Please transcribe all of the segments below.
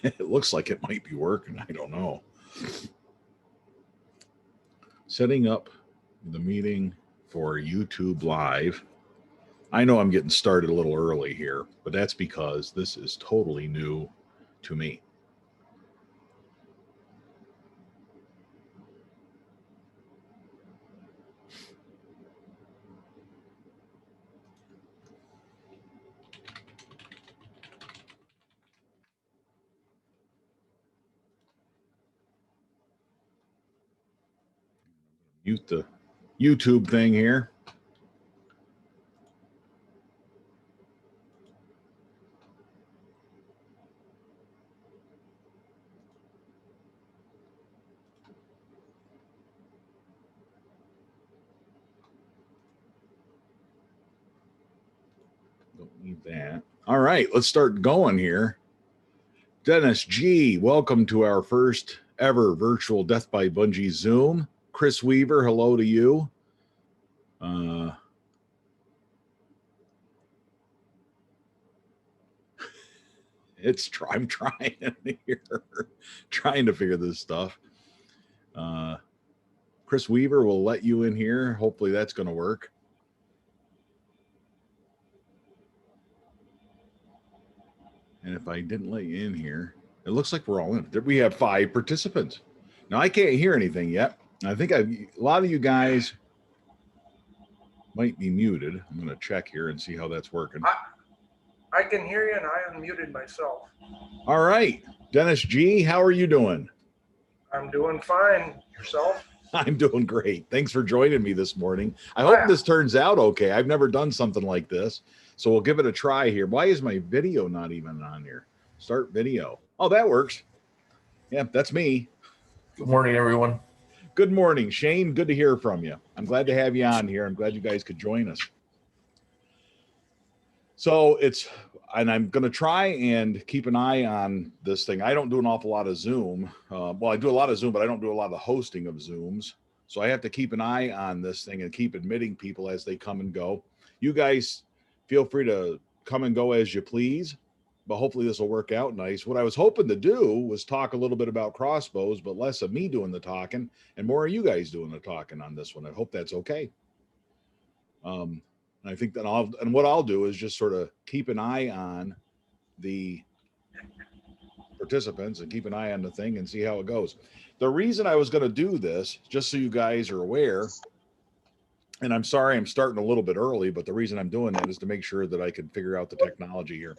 It looks like it might be working. I don't know. Setting up the meeting for YouTube Live. I know I'm getting started a little early here, but that's because this is totally new to me. Mute the YouTube thing here. Don't need that. All right, let's start going here. Dennis G, welcome to our first ever virtual Death by Bunjie Zoom. Chris Weaver, hello to you. I'm trying here, trying to figure this stuff. Chris Weaver will let you in here. Hopefully that's going to work. And if I didn't let you in here, it looks like we're all in. We have 5 participants. Now I can't hear anything yet. I think a lot of you guys might be muted. I'm going to check here and see how that's working. I can hear you, and I unmuted myself. All right. Dennis G, how are you doing? I'm doing fine. Yourself? I'm doing great. Thanks for joining me this morning. I hope this turns out okay. I've never done something like this, so we'll give it a try here. Why is my video not even on here? Start video. Oh, that works. Yeah, that's me. Good morning, everyone. Good morning, Shane. Good to hear from you. I'm glad to have you on here. I'm glad you guys could join us. So I'm going to try and keep an eye on this thing. I don't do an awful lot of Zoom. Well, I do a lot of Zoom, but I don't do a lot of the hosting of Zooms. So I have to keep an eye on this thing and keep admitting people as they come and go. You guys feel free to come and go as you please, but hopefully this will work out nice. What I was hoping to do was talk a little bit about crossbows, but less of me doing the talking and more of you guys doing the talking on this one. I hope that's okay. I think that what I'll do is just sort of keep an eye on the participants and keep an eye on the thing and see how it goes. The reason I was going to do this, just so you guys are aware, and I'm sorry I'm starting a little bit early, but the reason I'm doing that is to make sure that I can figure out the technology here.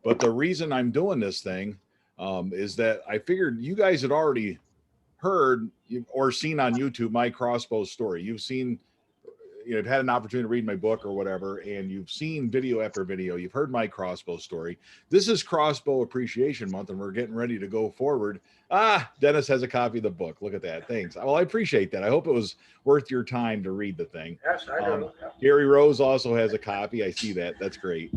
But the reason I'm doing this thing is that I figured you guys had already heard or seen on YouTube my crossbow story. You've seen, you've had an opportunity to read my book or whatever, and you've seen video after video. You've heard my crossbow story. This is Crossbow Appreciation Month, and we're getting ready to go forward. Dennis has a copy of the book. Look at that. Thanks. Well, I appreciate that. I hope it was worth your time to read the thing. Yes, I do. Gary Rose also has a copy. I see that. That's great.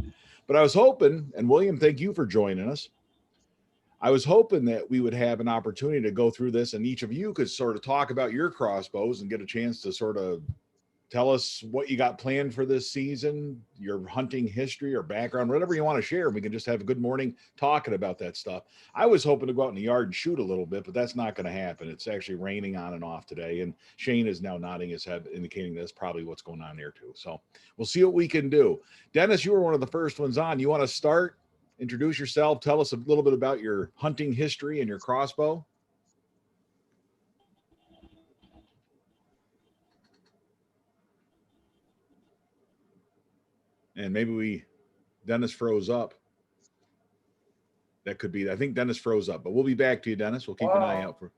But I was hoping, and William, thank you for joining us. I was hoping that we would have an opportunity to go through this, and each of you could sort of talk about your crossbows and get a chance to sort of tell us what you got planned for this season, your hunting history or background, whatever you want to share. We can just have a good morning talking about that stuff. I was hoping to go out in the yard and shoot a little bit, but that's not going to happen. It's actually raining on and off today, and Shane is now nodding his head, indicating that's probably what's going on there too. So we'll see what we can do. Dennis, you were one of the first ones on. You want to start? Introduce yourself. Tell us a little bit about your hunting history and your crossbow. And maybe Dennis froze up. That could be, I think Dennis froze up, but we'll be back to you, Dennis. We'll keep an eye out for,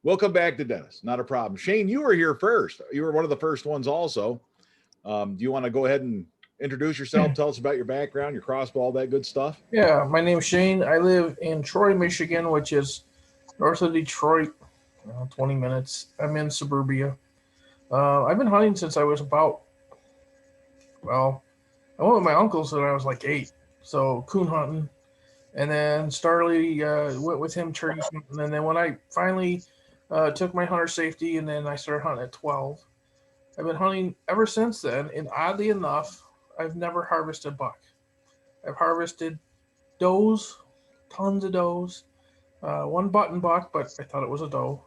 we'll come back to Dennis. Not a problem. Shane, you were here first. You were one of the first ones also. Do you want to go ahead and introduce yourself? Tell us about your background, your crossbow, all that good stuff. Yeah, my name's Shane. I live in Troy, Michigan, which is north of Detroit, 20 minutes. I'm in suburbia. I've been hunting since I was I went with my uncles when I was like 8, so coon hunting, and then Starley went with him turkey hunting, and then when I finally took my hunter safety, and then I started hunting at 12. I've been hunting ever since then, and oddly enough, I've never harvested buck. I've harvested does, tons of does. One button buck, but I thought it was a doe.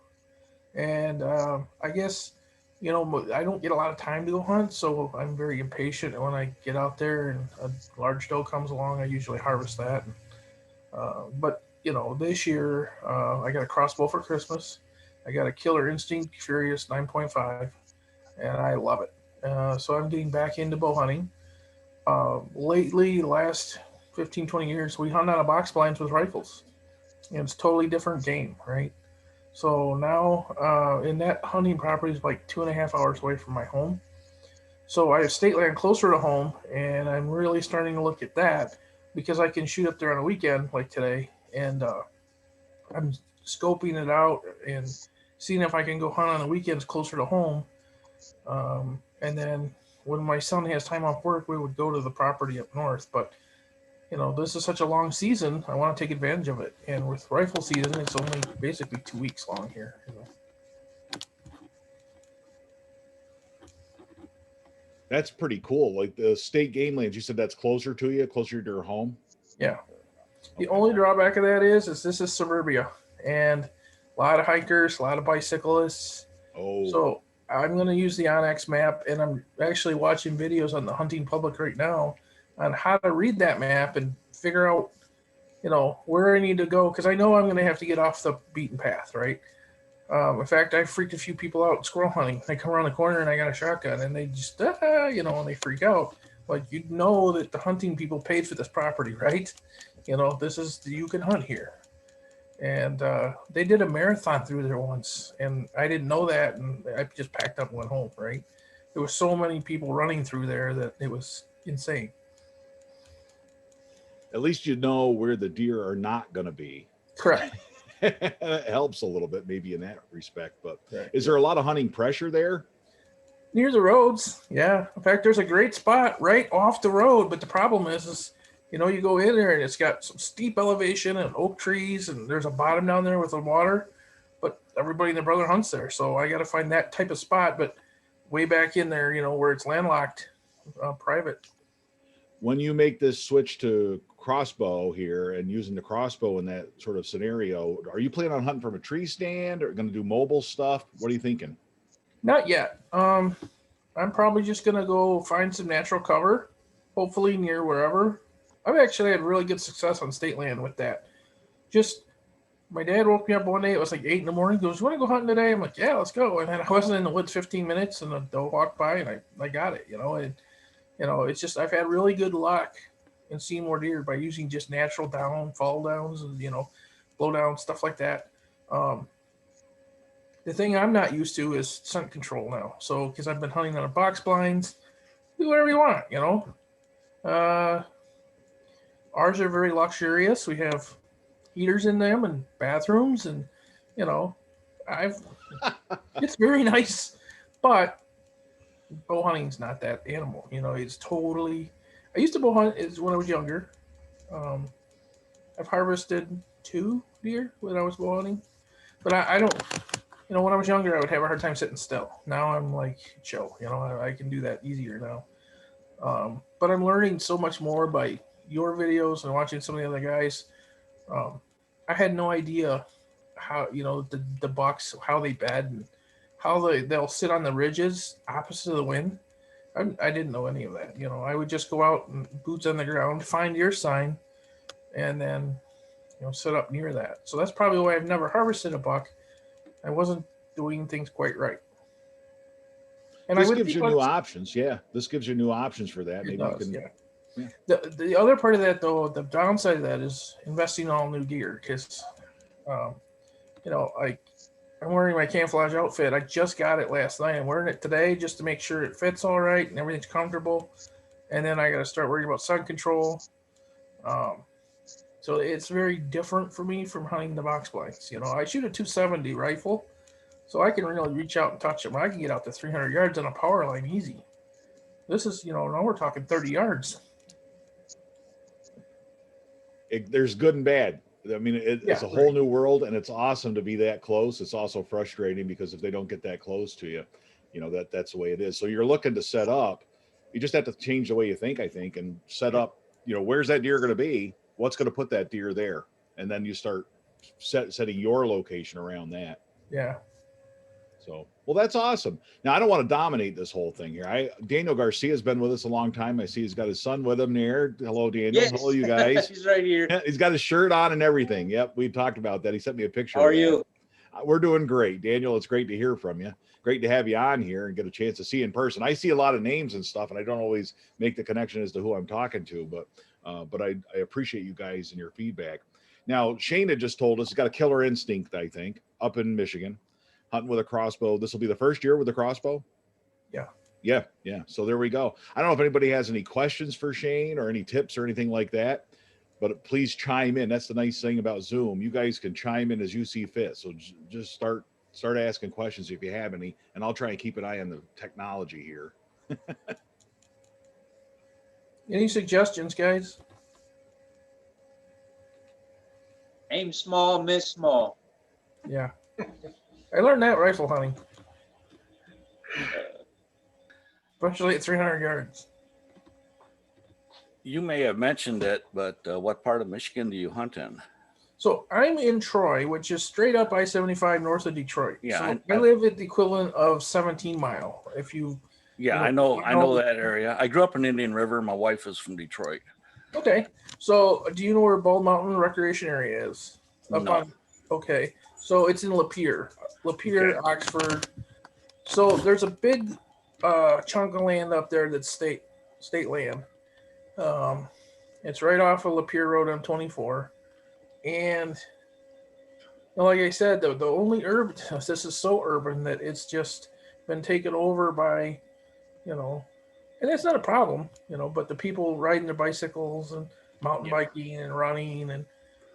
And I guess, I don't get a lot of time to go hunt, so I'm very impatient. And when I get out there and a large doe comes along, I usually harvest that. But this year I got a crossbow for Christmas. I got a Killer Instinct Furious 9.5, and I love it. So I'm getting back into bow hunting. Lately, last 15, 20 years, we hunt out of box blinds with rifles. And it's totally different game, right? So now, in that hunting property is like 2.5 hours away from my home. So I have state land closer to home, and I'm really starting to look at that because I can shoot up there on a weekend like today, and I'm scoping it out and seeing if I can go hunt on the weekends closer to home. And then when my son has time off work, we would go to the property up north. But this is such a long season. I want to take advantage of it. And with rifle season, it's only basically 2 weeks long here. That's pretty cool. Like the state game lands, you said that's closer to you, closer to your home. Yeah. The only drawback of that is this is suburbia, and a lot of hikers, a lot of bicyclists. Oh. So I'm going to use the Onyx map, and I'm actually watching videos on the Hunting Public right now on how to read that map and figure out, where I need to go, because I know I'm going to have to get off the beaten path, right? In fact, I freaked a few people out squirrel hunting. I come around the corner and I got a shotgun, and they just, and they freak out. Like, that the hunting people paid for this property, right? You can hunt here. And they did a marathon through there once, and I didn't know that, and I just packed up and went home, right? There were so many people running through there that it was insane. At least you know where the deer are not going to be. Correct. It helps a little bit maybe in that respect, but Right. Is there a lot of hunting pressure there? Near the roads, yeah. In fact, there's a great spot right off the road, but the problem is you go in there and it's got some steep elevation and oak trees, and there's a bottom down there with the water, but everybody and their brother hunts there, so I got to find that type of spot, but way back in there, where it's landlocked, private. When you make this switch to crossbow here and using the crossbow in that sort of scenario, are you planning on hunting from a tree stand or going to do mobile stuff? What are you thinking? Not yet. I'm probably just going to go find some natural cover, hopefully near wherever. I've actually had really good success on state land with that. Just, my dad woke me up one day, it was like 8 a.m. He goes, "You want to go hunting today?" I'm like, "Yeah, let's go." And then I wasn't in the woods 15 minutes, and a doe walked by, and I got it, and it's just, I've had really good luck in seeing more deer by using just natural fall downs and, blow down, stuff like that. The thing I'm not used to is scent control now. So, because I've been hunting on a box blinds, do whatever you want, Ours are very luxurious. We have heaters in them and bathrooms, and it's very nice, but bow hunting's not that animal. It's totally. I used to bow hunt when I was younger. I've harvested 2 deer when I was bow hunting, but I don't. When I was younger, I would have a hard time sitting still. Now I'm like, chill. I can do that easier now. But I'm learning so much more by your videos and watching some of the other guys. I had no idea how the bucks, how they bed and how they'll sit on the ridges opposite of the wind. I didn't know any of that. I would just go out and boots on the ground, find your sign, and then sit up near that. So that's probably why I've never harvested a buck. I wasn't doing things quite right. And this gives you new options. Yeah, this gives you new options for that. Maybe does, you can. Yeah. The other part of that, though, the downside of that is investing in all new gear, because, I'm wearing my camouflage outfit. I just got it last night. I'm wearing it today just to make sure it fits all right and everything's comfortable. And then I got to start worrying about sun control. So it's very different for me from hunting the box blinds. I shoot a 270 rifle, so I can really reach out and touch them. I can get out to 300 yards on a power line easy. This is, now we're talking 30 yards. There's good and bad. I mean, it's a whole new world, and it's awesome to be that close. It's also frustrating because if they don't get that close to you, that's the way it is. So you're looking to set up. You just have to change the way you think, I think, and set up, where's that deer going to be? What's going to put that deer there? And then you start setting your location around that. Yeah. So, well, that's awesome. Now, I don't want to dominate this whole thing here. Daniel Garcia has been with us a long time. I see he's got his son with him there. Hello, Daniel. Yes. Hello, you guys. He's right here. Yeah, he's got his shirt on and everything. Yep, we talked about that. He sent me a picture. How are you? We're doing great, Daniel. It's great to hear from you. Great to have you on here and get a chance to see in person. I see a lot of names and stuff, and I don't always make the connection as to who I'm talking to, but I appreciate you guys and your feedback. Now, Shane had just told us he's got a killer instinct, I think, up in Michigan, hunting with a crossbow. This will be the first year with a crossbow? Yeah. So there we go. I don't know if anybody has any questions for Shane or any tips or anything like that, but please chime in. That's the nice thing about Zoom. You guys can chime in as you see fit. So just start asking questions if you have any, and I'll try and keep an eye on the technology here. Any suggestions, guys? Aim small, miss small. Yeah. I learned that rifle hunting. Especially at 300 yards. You may have mentioned it, but what part of Michigan do you hunt in? So I'm in Troy, which is straight up I-75 north of Detroit. Yeah, so I live at the equivalent of 17 Mile. If you, Yeah, I know that area. I grew up in Indian River. My wife is from Detroit. okay. So do you know where Bald Mountain Recreation Area is? No. Okay. So it's in Lapeer, Okay. Oxford. So there's a big chunk of land up there that's state land. It's right off of Lapeer Road on 24. And like I said, the only urban, this is so urban that it's just been taken over by, and it's not a problem, but the people riding their bicycles and mountain biking and running. And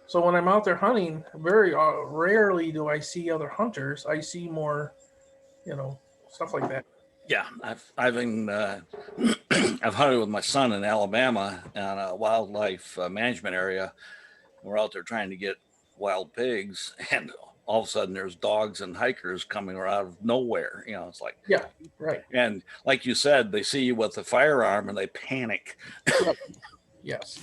so when I'm out there hunting, very rarely do I see other hunters. I see more, stuff like that. Yeah, I've been I've hunted with my son in Alabama on a wildlife management area. We're out there trying to get wild pigs, and all of a sudden there's dogs and hikers coming out of nowhere. It's like, Yeah, right. and like you said, they see you with a firearm and they panic. Yes.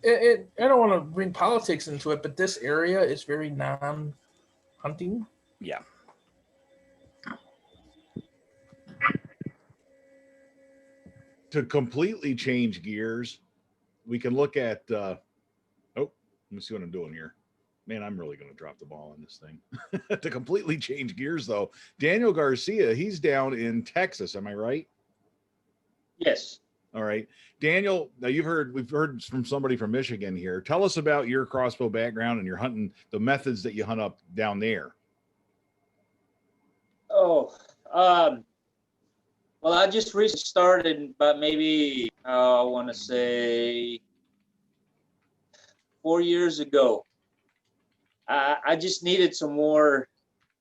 I don't want to bring politics into it, but this area is very non-hunting. Yeah. To completely change gears, we can look at let me see what I'm doing here. Man, I'm really going to drop the ball on this thing. To completely change gears, though, Daniel Garcia, he's down in Texas. Am I right? Yes. All right. Daniel, now we've heard from somebody from Michigan here. Tell us about your crossbow background and your hunting, the methods that you hunt up down there. Oh, well, I just recently started, but maybe I want to say 4 years ago. I just needed some more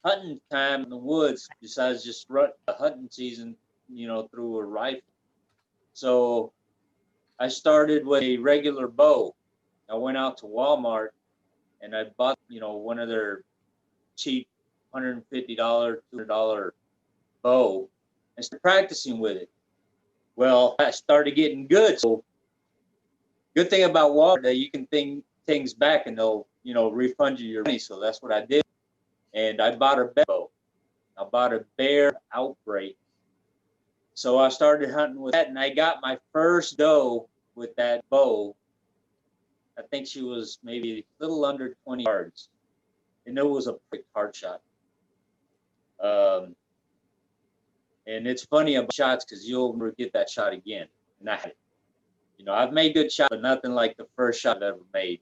hunting time in the woods besides just hunting season, through a rifle. So I started with a regular bow. I went out to Walmart and I bought, one of their cheap $150, $200 bow and started practicing with it. Well, I started getting good. So good thing about Walmart that you can things back and they'll, refund you your money. So that's what I did. And I bought a bow. I bought a Bear Outbreak. So I started hunting with that, and I got my first doe with that bow. I think she was maybe a little under 20 yards, and it was a pretty hard shot. And it's funny about shots because you'll never get that shot again. And I've made good shots, but nothing like the first shot I ever made.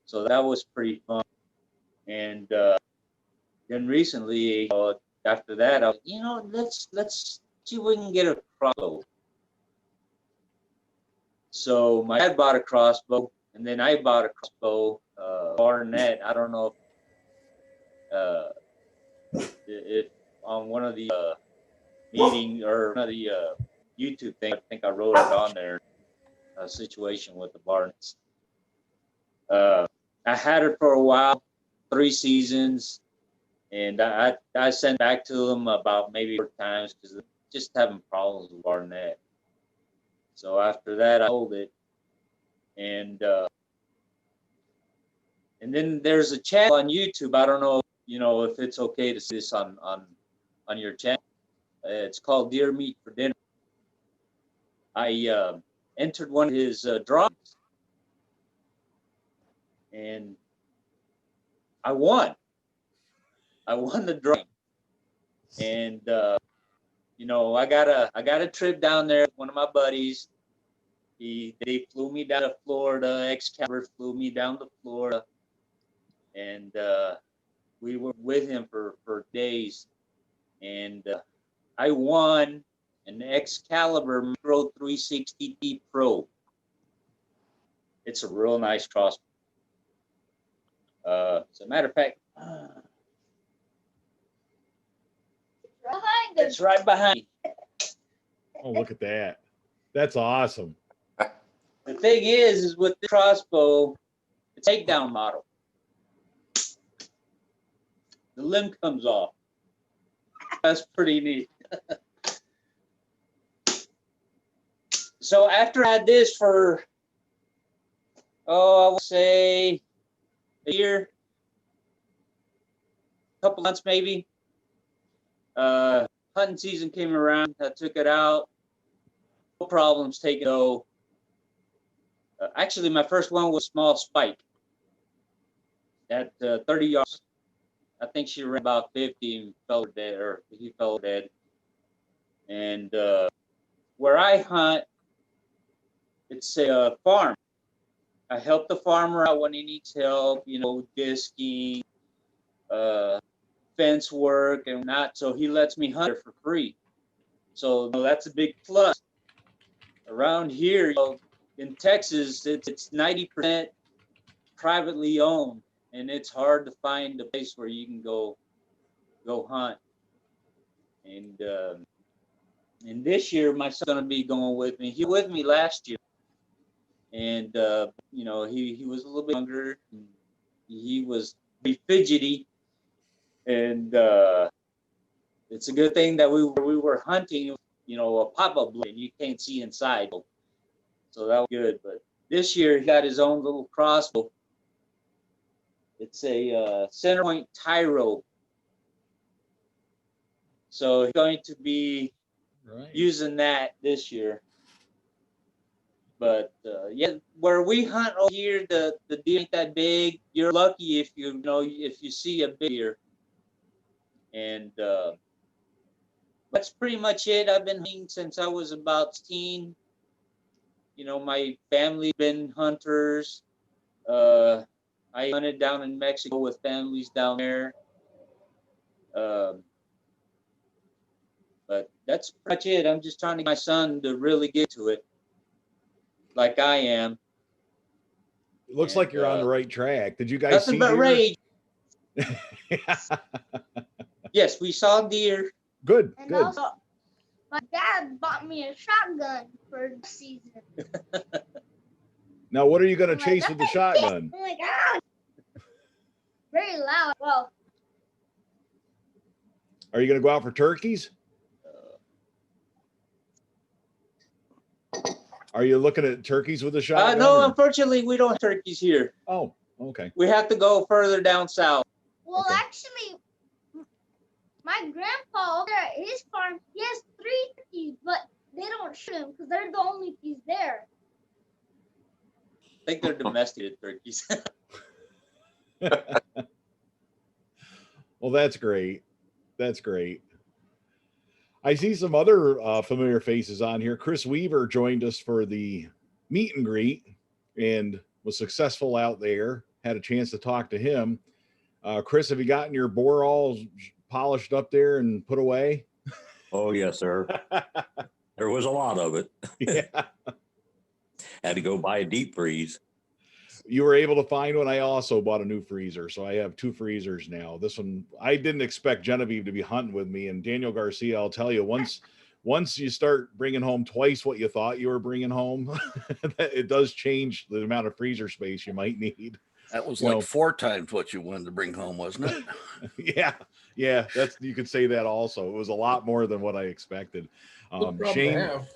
So that was pretty fun. And then recently, after that, I was, let's see if we can get a crossbow. So my dad bought a crossbow, and then I bought a crossbow, Barnett. I don't know if on one of the meeting or one of the YouTube things, I think I wrote it on there, a situation with the Barnetts. I had it for a while, 3 seasons, and I sent back to them about maybe 4 times because just having problems with Barnett. So after that, I sold it, And then there's a channel on YouTube. I don't know, if it's okay to see this on your channel. It's called Deer Meat for Dinner. I entered one of his drawings, and I won. I won the drawing, and I got a trip down there with one of my buddies. They flew me down to Florida. Excalibur flew me down to Florida, and we were with him for days, and I won an Excalibur Micro 360T Pro. It's a real nice crossbow. As a matter of fact, it's right behind me. Oh, look at that. That's awesome. The thing is with the crossbow, it's a takedown model. The limb comes off. That's pretty neat. So after I had this for, I would say a year, a couple months maybe, hunting season came around. I took it out. No problems taking it out. Actually, my first one was small spike at 30 yards. I think she ran about 50 and fell dead, or he fell dead. And where I hunt, it's a farm. I help the farmer out when he needs help, disking, fence work and not. So he lets me hunt for free. So that's a big plus. Around here, in Texas, it's 90% privately owned, and it's hard to find a place where you can go hunt. And this year, my son's gonna be going with me. He was with me last year, and he was a little bit younger. And he was pretty fidgety, and it's a good thing that we were hunting, a pop-up blade, and you can't see inside. So that was good. But this year he got his own little crossbow. It's a center point Tyro. So he's going to be using that this year. But yeah, where we hunt over here, the deer ain't that big. You're lucky if you see a big deer. And that's pretty much it. I've been hunting since I was about 16. My family's been hunters. I hunted down in Mexico with families down there. But that's pretty much it. I'm just trying to get my son to really get to it, like I am. It looks like you're on the right track. Did you guys see deer? Rage. Yes, we saw deer. Good. And good. also, my dad bought me a shotgun for the season. Now, what are you going to I'm like, chase with the shotgun? I'm like, ah! Very loud. Well, Are you going to go out for turkeys? Are you looking at turkeys with a shotgun? No, unfortunately, we don't have turkeys here. Oh, okay. We have to go further down south. well, Okay. actually, my grandpa over at his farm, he has 3 turkeys, but they don't shoot them because they're the only piece there. I think they're domesticated turkeys. Well, that's great. That's great. I see some other familiar faces on here. Chris Weaver joined us for the meet and greet and was successful out there. Had a chance to talk to him. Chris, have you gotten your bore all polished up there and put away? Oh, yes, sir. There was a lot of it. Yeah. Had to go buy a deep freeze. You were able to find one. I also bought a new freezer, so I have 2 freezers now. This one, I didn't expect Genevieve to be hunting with me, and Daniel Garcia, I'll tell you, once you start bringing home twice what you thought you were bringing home, it does change the amount of freezer space you might need. That was like 4 times what you wanted to bring home, wasn't it? Yeah, you could say that also. It was a lot more than what I expected. Good problem to Shane, have.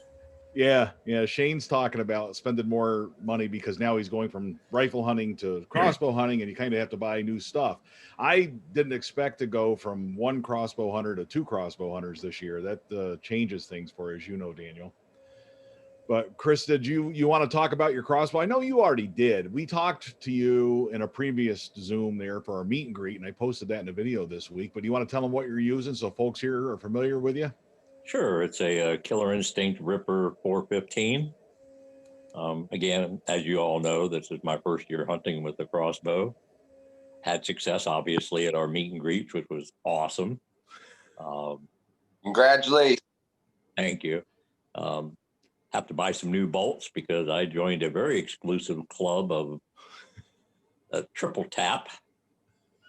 Yeah, yeah. Shane's talking about spending more money because now he's going from rifle hunting to crossbow hunting, and you kind of have to buy new stuff. I didn't expect to go from one crossbow hunter to two crossbow hunters this year. That changes things for you, as you know, Daniel. But Chris, did you want to talk about your crossbow? I know you already did. We talked to you in a previous Zoom there for our meet and greet, and I posted that in a video this week. But do you want to tell them what you're using so folks here are familiar with you? Sure, it's a Killer Instinct Ripper 415. Again, as you all know, this is my first year hunting with the crossbow. Had success, obviously, at our meet and greets, which was awesome. Congratulations. Thank you. Have to buy some new bolts because I joined a very exclusive club of a triple tap.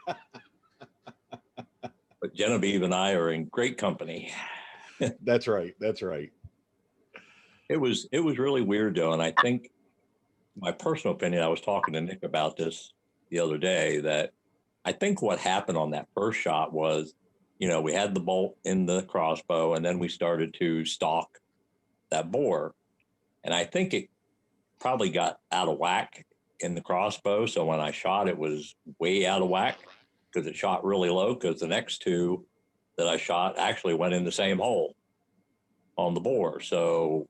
But Genevieve and I are in great company. That's right. That's right. It was really weird though, and I think my personal opinion, I was talking to Nick about this the other day, that I think what happened on that first shot was, we had the bolt in the crossbow and then we started to stalk that boar. And I think it probably got out of whack in the crossbow. So when I shot, it was way out of whack because it shot really low, because the next two that I shot actually went in the same hole on the boar. So,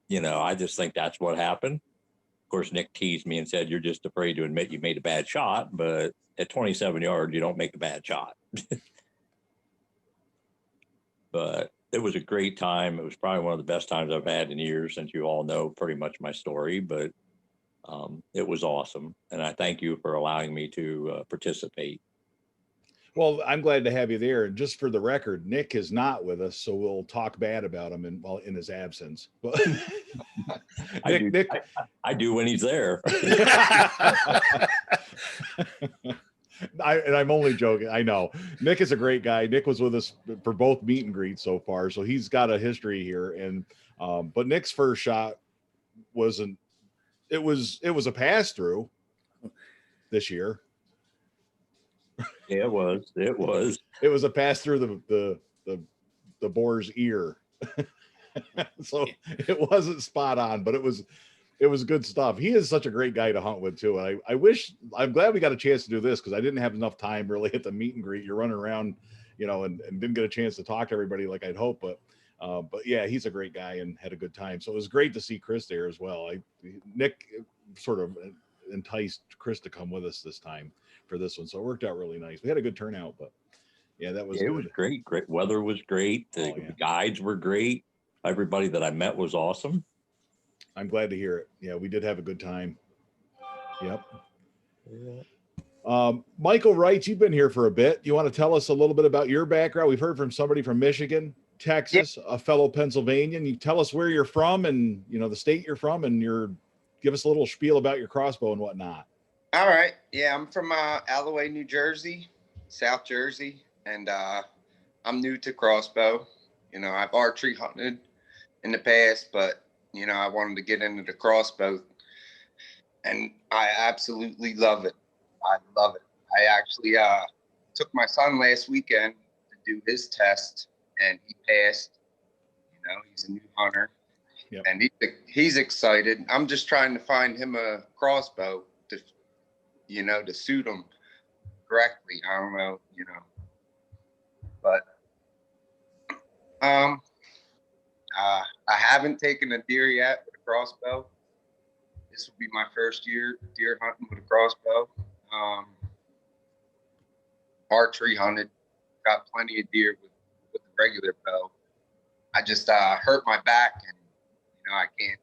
I just think that's what happened. Of course, Nick teased me and said, you're just afraid to admit you made a bad shot, but at 27 yards, you don't make a bad shot. But it was a great time. It was probably one of the best times I've had in years, since you all know pretty much my story, but it was awesome. And I thank you for allowing me to participate. Well, I'm glad to have you there. And just for the record, Nick is not with us, so we'll talk bad about him in his absence. But I do when he's there. I'm only joking. I know Nick is a great guy. Nick was with us for both meet and greets so far, so he's got a history here. And but Nick's first shot wasn't. It was a pass through this year. Yeah, it was. It was a pass through the boar's ear. So it wasn't spot on, but it was good stuff. He is such a great guy to hunt with too. And I'm glad we got a chance to do this, because I didn't have enough time really at the meet and greet. You're running around, and didn't get a chance to talk to everybody like I'd hoped. But yeah, he's a great guy and had a good time. So it was great to see Chris there as well. Nick sort of enticed Chris to come with us this time for this one. So it worked out really nice. We had a good turnout, but yeah, it was great. Great weather was great. The guides were great. Everybody that I met was awesome. I'm glad to hear it. Yeah, we did have a good time. Yep. Yeah. Michael writes, you've been here for a bit. You want to tell us a little bit about your background? We've heard from somebody from Michigan, Texas, a fellow Pennsylvanian. You tell us where you're from and, the state you're from, and give us a little spiel about your crossbow and whatnot. All right. Yeah, I'm from Alloway, New Jersey, South Jersey, and I'm new to crossbow. I've archery hunted in the past, but I wanted to get into the crossbow, and I absolutely love it. I love it. I actually took my son last weekend to do his test, and he passed. He's a new hunter, yep. And he's excited. I'm just trying to find him a crossbow to suit him correctly. I don't know, but I haven't taken a deer yet with a crossbow. This will be my first year deer hunting with a crossbow. Archery hunted, got plenty of deer with the regular bow. I just hurt my back, and I can't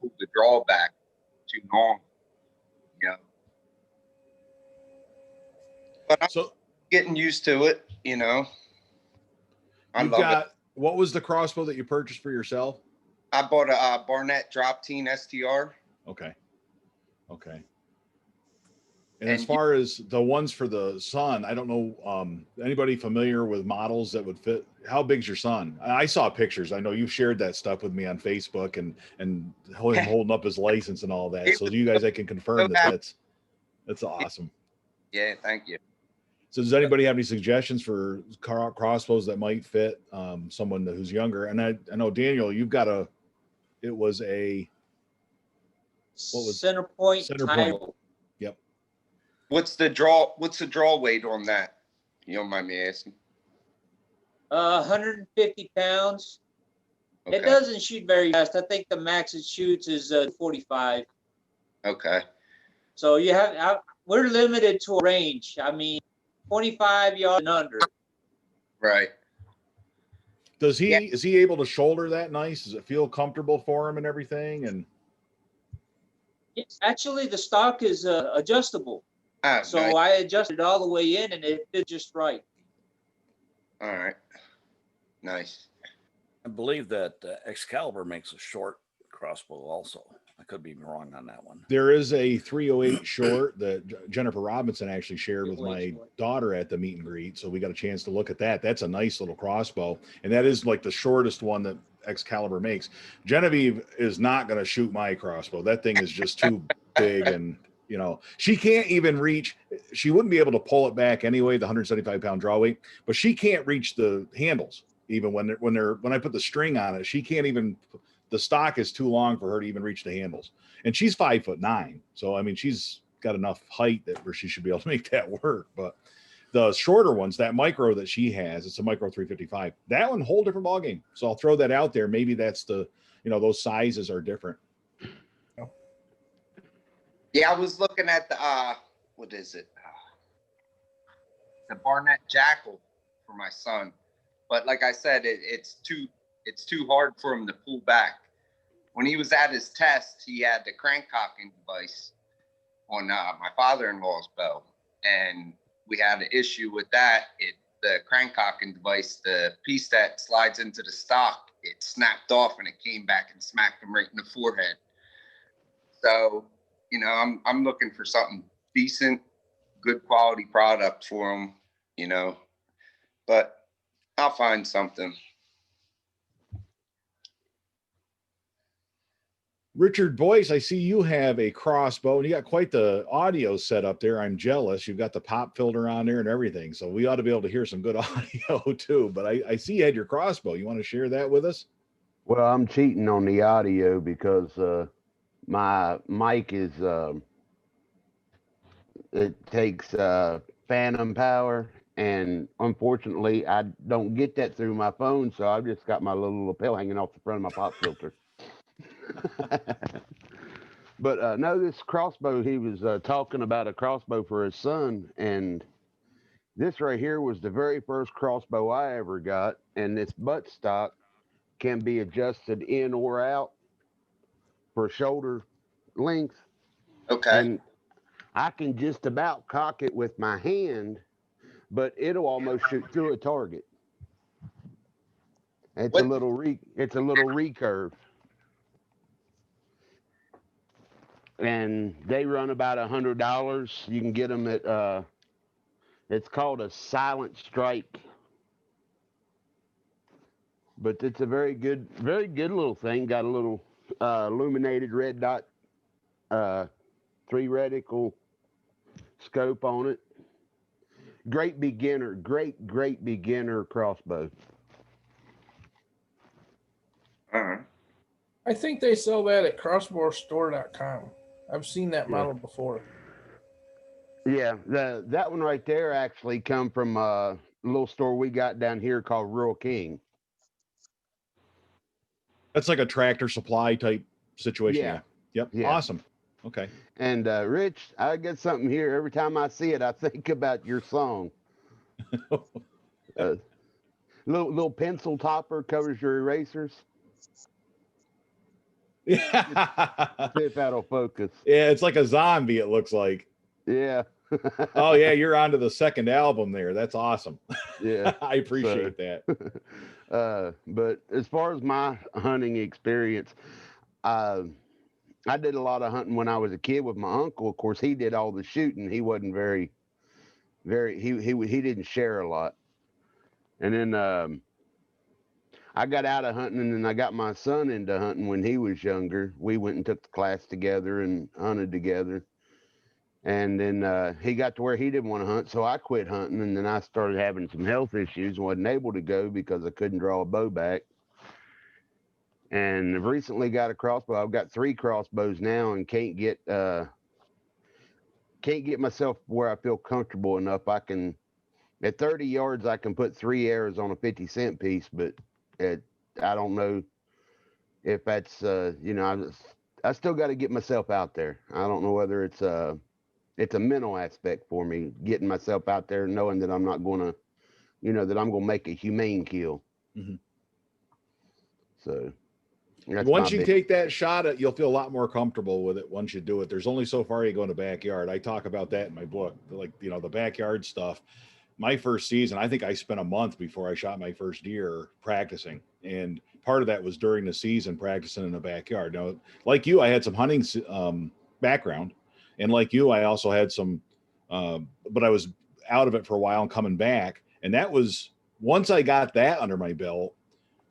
pull the draw back too long. But I'm getting used to it. I love it. What was the crossbow that you purchased for yourself? I bought a Barnett Drop Teen STR. Okay. And as far as the ones for the son, I don't know, anybody familiar with models that would fit? How big's your son? I saw pictures. I know you've shared that stuff with me on Facebook and him holding up his license and all that. So you guys, I can confirm that's awesome. Yeah, thank you. So does anybody have any suggestions for crossbows that might fit someone who's younger? And I know Daniel, you've got it was a what was center point center title. point? Yep. What's the draw weight on that? You don't mind me asking? 150 pounds. Okay. It doesn't shoot very fast. I think the max it shoots is 45. Okay. So we're limited to a range. I mean, 25 yards and under. Right. Is he able to shoulder that nice? Does it feel comfortable for him and everything? And Yes, actually, the stock is adjustable. So nice. I adjusted all the way in, and it fit just right. All right. Nice. I believe that Excalibur makes a short crossbow also. I could be wrong on that one. there is a 308 short that Jennifer Robinson actually shared with my daughter at the meet and greet. So we got a chance to look at that. That's a nice little crossbow. And that is like the shortest one that Excalibur makes. Genevieve is not going to shoot my crossbow. That thing is just too big. And, you know, she can't even reach, she wouldn't be able to pull it back anyway, the 175-pound draw weight, but she can't reach the handles. Even when I put the string on it, she can't even, the stock is too long for her to even reach the handles. And she's 5'9". So, I mean, she's got enough height where she should be able to make that work. But the shorter ones, that micro that she has, it's a micro 355. That one, whole different ballgame. So I'll throw that out there. Maybe that's those sizes are different. Yeah, I was looking at the, what is it? The Barnett Jackal for my son. But like I said, it's too hard for him to pull back. When he was at his test, he had the crank cocking device on my father-in-law's bow, and we had an issue with that. The crank cocking device, the piece that slides into the stock, it snapped off and it came back and smacked him right in the forehead. So, you know, I'm looking for something decent, good quality product for him, you know, but I'll find something. Richard Boyce, I see you have a crossbow and you got quite the audio set up there. I'm jealous. You've got the pop filter on there and everything. So we ought to be able to hear some good audio too. But I see you had your crossbow. You want to share that with us? Well, I'm cheating on the audio because my mic is, it takes phantom power. And unfortunately, I don't get that through my phone. So I've just got my little lapel hanging off the front of my pop filter. But no, this crossbow, he was talking about a crossbow for his son, and this right here was the very first crossbow I ever got, and this buttstock can be adjusted in or out for shoulder length. Okay. And I can just about cock it with my hand, but it'll almost shoot through a target. It's a little recurve. And they run about $100. You can get them at it's called a Silent Strike, but it's a very good little thing. Got a little illuminated red dot 3 reticle scope on it. Great beginner crossbow. I think they sell that at crossbowstore.com. I've seen that model before. Yeah, that one right there actually come from a little store we got down here called Rural King. That's like a Tractor Supply type situation. Yeah. Yep. Yeah. Awesome. Okay. And Rich, I get something here. Every time I see it, I think about your song. Little pencil topper covers your erasers. Yeah. See if that'll focus. Yeah, it's like a zombie, it looks like. Yeah. Oh yeah, you're on to the second album there. That's awesome. Yeah. I appreciate that. But as far as my hunting experience, I did a lot of hunting when I was a kid with my uncle. Of course, he did all the shooting. He wasn't very he didn't share a lot. And then I got out of hunting, and then I got my son into hunting when he was younger. We went and took the class together and hunted together. And then he got to where he didn't want to hunt, so I quit hunting. And then I started having some health issues and wasn't able to go because I couldn't draw a bow back. And I've recently got a crossbow. I've got 3 crossbows now, and can't get myself where I feel comfortable enough. I can, at 30 yards, I can put 3 arrows on a 50-cent piece, but I don't know if that's I still got to get myself out there. I don't know whether it's a mental aspect for me, getting myself out there, knowing that I'm not going to, that I'm going to make a humane kill. Mhm. So that's once my you big- take that shot, you'll feel a lot more comfortable with it once you do it. There's only so far you go in the backyard. I talk about that in my book, like, the backyard stuff. My first season, I think I spent a month before I shot my first deer practicing. And part of that was during the season practicing in the backyard. Now, like you, I had some hunting background. And like you, I also had some, but I was out of it for a while and coming back. And that was, once I got that under my belt,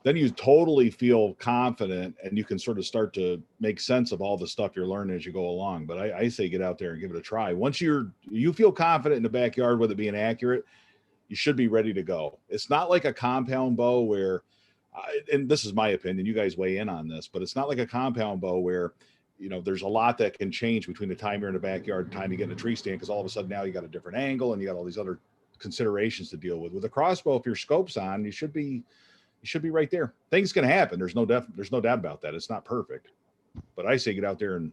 then you totally feel confident and you can sort of start to make sense of all the stuff you're learning as you go along. But I say get out there and give it a try. Once you feel confident in the backyard with it being accurate, you should be ready to go. It's not like a compound bow where, and this is my opinion, you guys weigh in on this, but it's not like a compound bow where, there's a lot that can change between the time you're in the backyard and the time you get in a tree stand, because all of a sudden now you got a different angle and you got all these other considerations to deal with. With a crossbow, if your scope's on, you should be right there. Things can happen. There's no doubt about that. It's not perfect, but I say get out there and,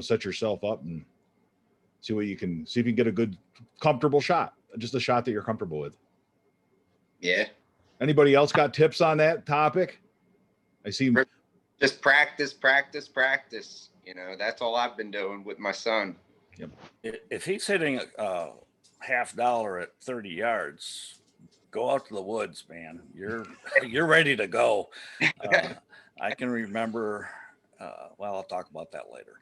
set yourself up and see if you can get a good, comfortable shot, just a shot that you're comfortable with. Yeah. Anybody else got tips on that topic? I see. Just practice. That's all I've been doing with my son. Yep. If he's hitting a $50 at 30 yards, go out to the woods, man. You're ready to go. I can remember. I'll talk about that later.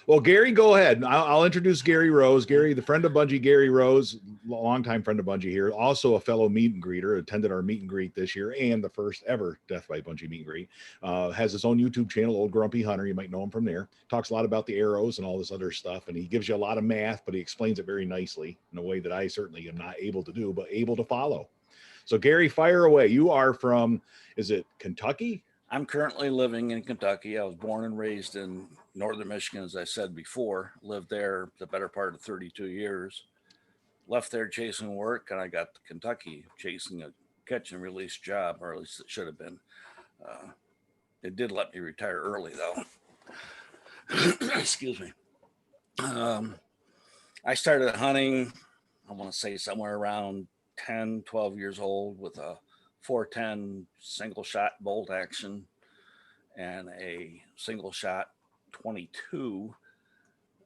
Well, Gary, go ahead. I'll introduce Gary Rose. Gary, the friend of Bunjie, Gary Rose, longtime friend of Bunjie here, also a fellow meet and greeter, attended our meet and greet this year and the first ever Death by Bunjie meet and greet. Has his own YouTube channel, Old Grumpy Hunter. You might know him from there. Talks a lot about the arrows and all this other stuff, and he gives you a lot of math, but he explains it very nicely in a way that I certainly am not able to do, but able to follow. So, Gary, fire away. You are from, is it Kentucky? I'm currently living in Kentucky. I was born and raised in northern Michigan, as I said before. Lived there the better part of 32 years. Left there chasing work, and I got to Kentucky chasing a catch and release job, or at least it should have been. It did let me retire early, though. Excuse me. I started hunting, I want to say somewhere around 10, 12 years old with a 410 single shot bolt action and a single shot 22.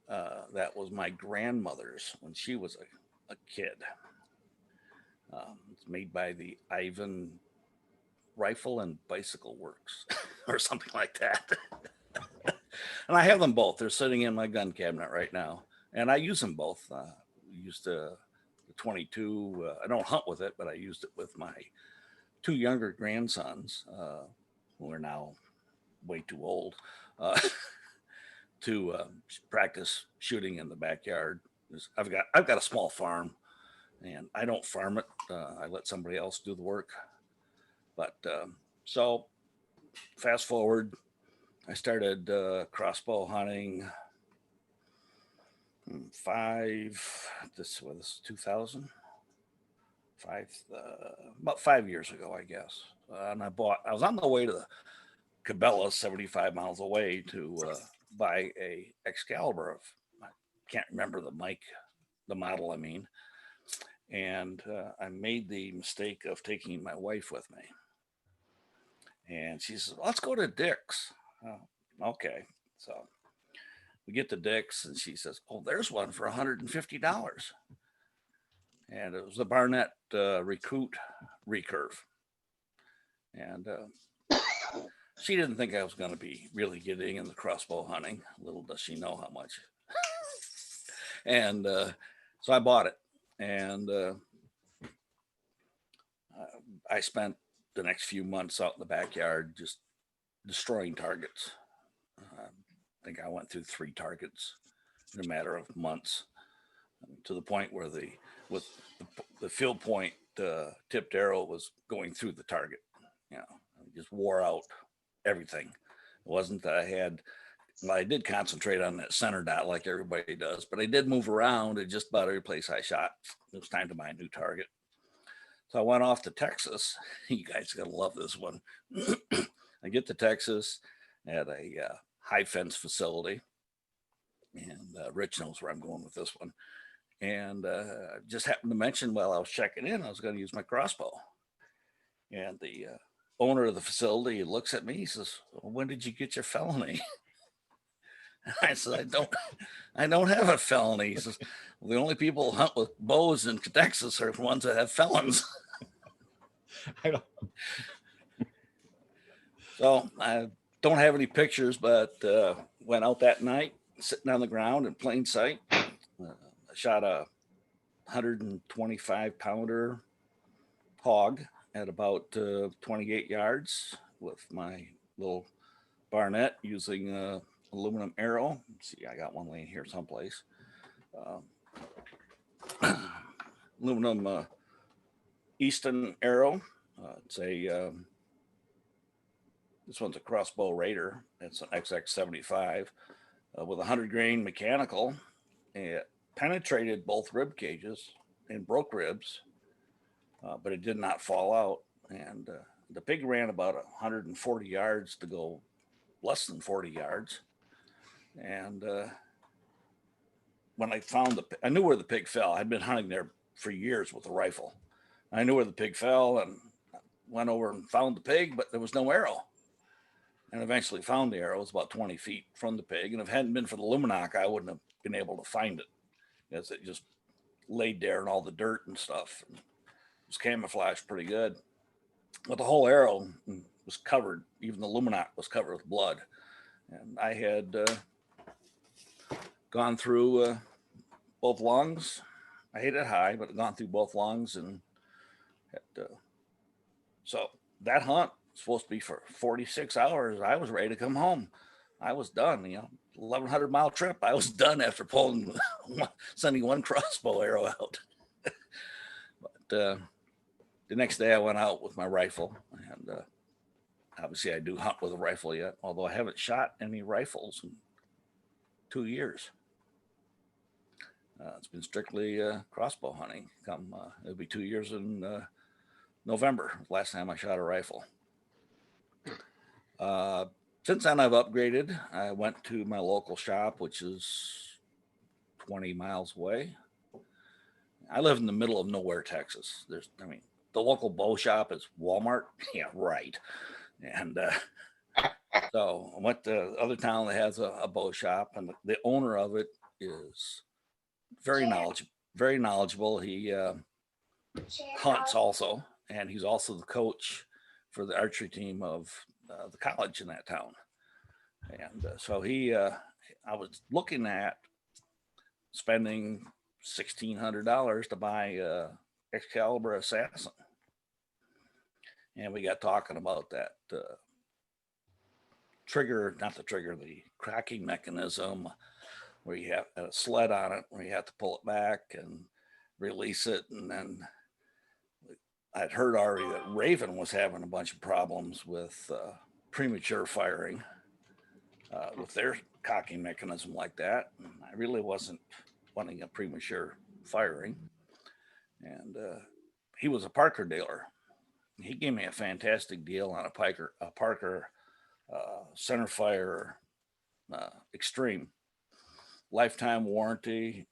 That was my grandmother's when she was a kid. It's made by the Ivan Rifle and Bicycle Works or something like that. And I have them both. They're sitting in my gun cabinet right now. And I use them both. Used the 22. I don't hunt with it, but I used it with my 2 younger grandsons, who are now way too old, to practice shooting in the backyard. I've got a small farm, and I don't farm it. I let somebody else do the work. But so fast forward, I started crossbow hunting this was 2000. About 5 years ago, I guess. And I was on the way to the Cabela, 75 miles away, to buy a Excalibur. I can't remember the model, I mean. And I made the mistake of taking my wife with me. And she says, let's go to Dick's. Okay. So we get to Dick's, and she says, oh, there's one for $150. And it was the Barnett Recruit recurve. And she didn't think I was going to be really getting in the crossbow hunting. Little does she know how much. And so I bought it. And I spent the next few months out in the backyard just destroying targets. I think I went through 3 targets in a matter of months, to the point where the field point tipped arrow was going through the target. You know, it just wore out everything. It wasn't that I did concentrate on that center dot like everybody does, but I did move around at just about every place I shot. It was time to buy a new target. So I went off to Texas. You guys are going to love this one. I get to Texas at a high fence facility, and Rich knows where I'm going with this one. And just happened to mention while I was checking in, I was going to use my crossbow. And the owner of the facility looks at me. He says, well, when did you get your felony? I said, I don't have a felony. He says, well, the only people who hunt with bows in Texas are ones that have felons. I don't. So I don't have any pictures, but went out that night, sitting on the ground in plain sight. I shot a 125 pounder hog at about 28 yards with my little Barnett using aluminum arrow. Let's see, I got one laying here someplace. Aluminum Easton arrow. It's a this one's a crossbow Raider. It's an XX75 with 100 grain mechanical. It penetrated both rib cages and broke ribs, but it did not fall out. And the pig ran about 140 yards to go less than 40 yards. And when I found I knew where the pig fell. I'd been hunting there for years with a rifle. I knew where the pig fell and went over and found the pig, but there was no arrow. And eventually found the arrow. It was about 20 feet from the pig. And if it hadn't been for the Luminac, I wouldn't have been able to find it, as it just laid there in all the dirt and stuff. And it was camouflaged pretty good. But the whole arrow was covered. Even the Luminac was covered with blood. And I had gone through both lungs. I hit it high, but gone through both lungs. And so that hunt was supposed to be for 46 hours. I was ready to come home. I was done, 1,100-mile trip. I was done after sending one crossbow arrow out. But the next day I went out with my rifle, and obviously I do hunt with a rifle yet, although I haven't shot any rifles in 2 years. It's been strictly crossbow hunting. It'll be 2 years in November, last time I shot a rifle. Since then I've upgraded. I went to my local shop, which is 20 miles away. I live in the middle of nowhere, Texas. The local bow shop is Walmart. Yeah, right. And so I went to the other town that has a bow shop, and the owner of it is very knowledgeable. He hunts also, and he's also the coach for the archery team of the college in that town. And so I was looking at spending $1,600 to buy Excalibur Assassin. And we got talking about that the cracking mechanism, where you have a sled on it, where you have to pull it back and release it. And then I'd heard already that Raven was having a bunch of problems with premature firing with their cocking mechanism like that. And I really wasn't wanting a premature firing. And he was a Parker dealer. He gave me a fantastic deal on a Parker centerfire Extreme, lifetime warranty.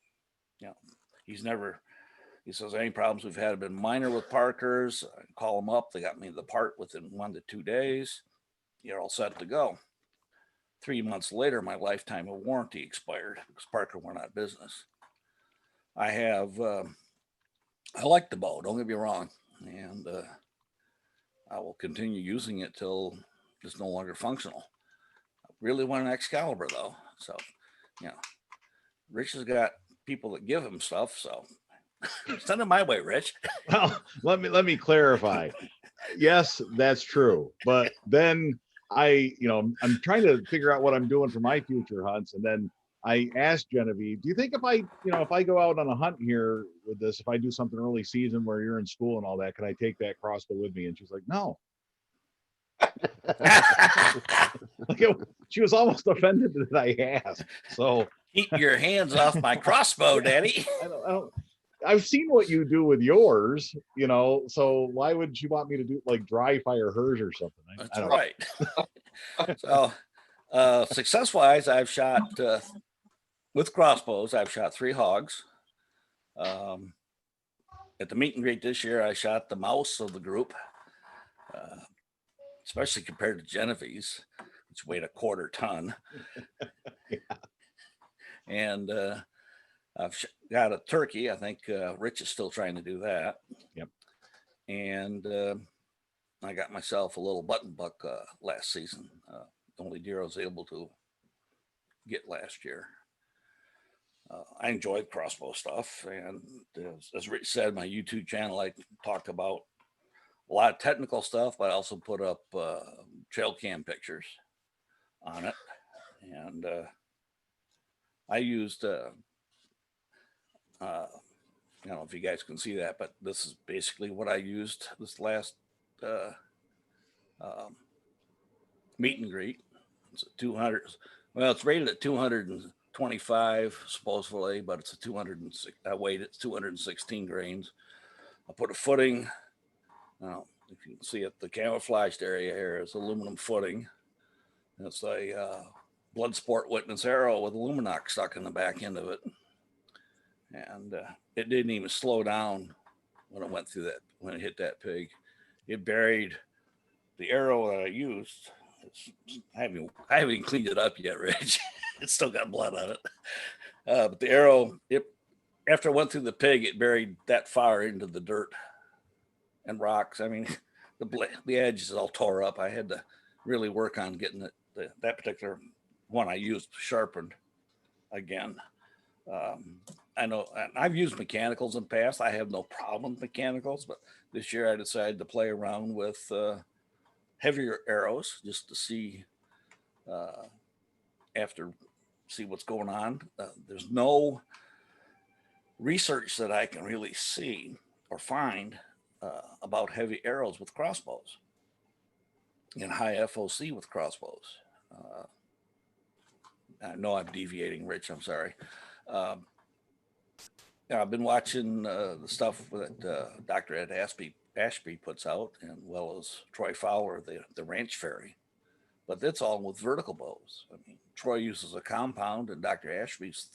He says any problems we've had have been minor with Parkers. I call them up. They got me the part within 1 to 2 days. You're all set to go. 3 months later, my lifetime of warranty expired because Parker went out of business. I like the bow, don't get me wrong. And I will continue using it till it's no longer functional. I really want an Excalibur though. So, Rich has got people that give him stuff. So send it my way, Rich. Well, let me clarify. Yes, that's true. But then I'm trying to figure out what I'm doing for my future hunts. And then I asked Genevieve, do you think if I go out on a hunt here with this, if I do something early season where you're in school and all that, can I take that crossbow with me? And she's like, no. Like she was almost offended that I asked. So Keep your hands off my crossbow, Daddy. I've seen what you do with yours, so why would she want me to do like dry fire hers or something? That's right. So success wise, I've shot with crossbows, I've shot 3 hogs. At the meet and greet this year, I shot the mouse of the group, especially compared to Genevieve's, which weighed a 1/4 ton. Yeah. And I've got a turkey. I think Rich is still trying to do that. Yep. And I got myself a little button buck last season. The only deer I was able to get last year. I enjoyed crossbow stuff. And as Rich said, my YouTube channel, I talked about a lot of technical stuff, but I also put up trail cam pictures on it. And I used, I don't know if you guys can see that, but this is basically what I used this last meet and greet. It's a 200. Well, it's rated at 225 supposedly, but it's a 206. I weighed it 216 grains. I put a footing. If you can see it, the camouflaged area here is aluminum footing. It's a blood sport witness arrow with Luminox stuck in the back end of it. And it didn't even slow down when it went through that, when it hit that pig. It buried the arrow that I used. I haven't even cleaned it up yet, Rich. It's still got blood on it. But the arrow, after it went through the pig, it buried that far into the dirt and rocks. I mean, the edge is all tore up. I had to really work on getting it. That particular one I used sharpened again. I know I've used mechanicals in the past. I have no problem with mechanicals, but this year I decided to play around with heavier arrows just to see what's going on. There's no research that I can really see or find about heavy arrows with crossbows and high FOC with crossbows. I know I'm deviating, Rich. I'm sorry. I've been watching the stuff that Dr. Ed Ashby puts out, and well as Troy Fowler, the Ranch Fairy, but that's all with vertical bows. I mean, Troy uses a compound, and Dr. Ashby's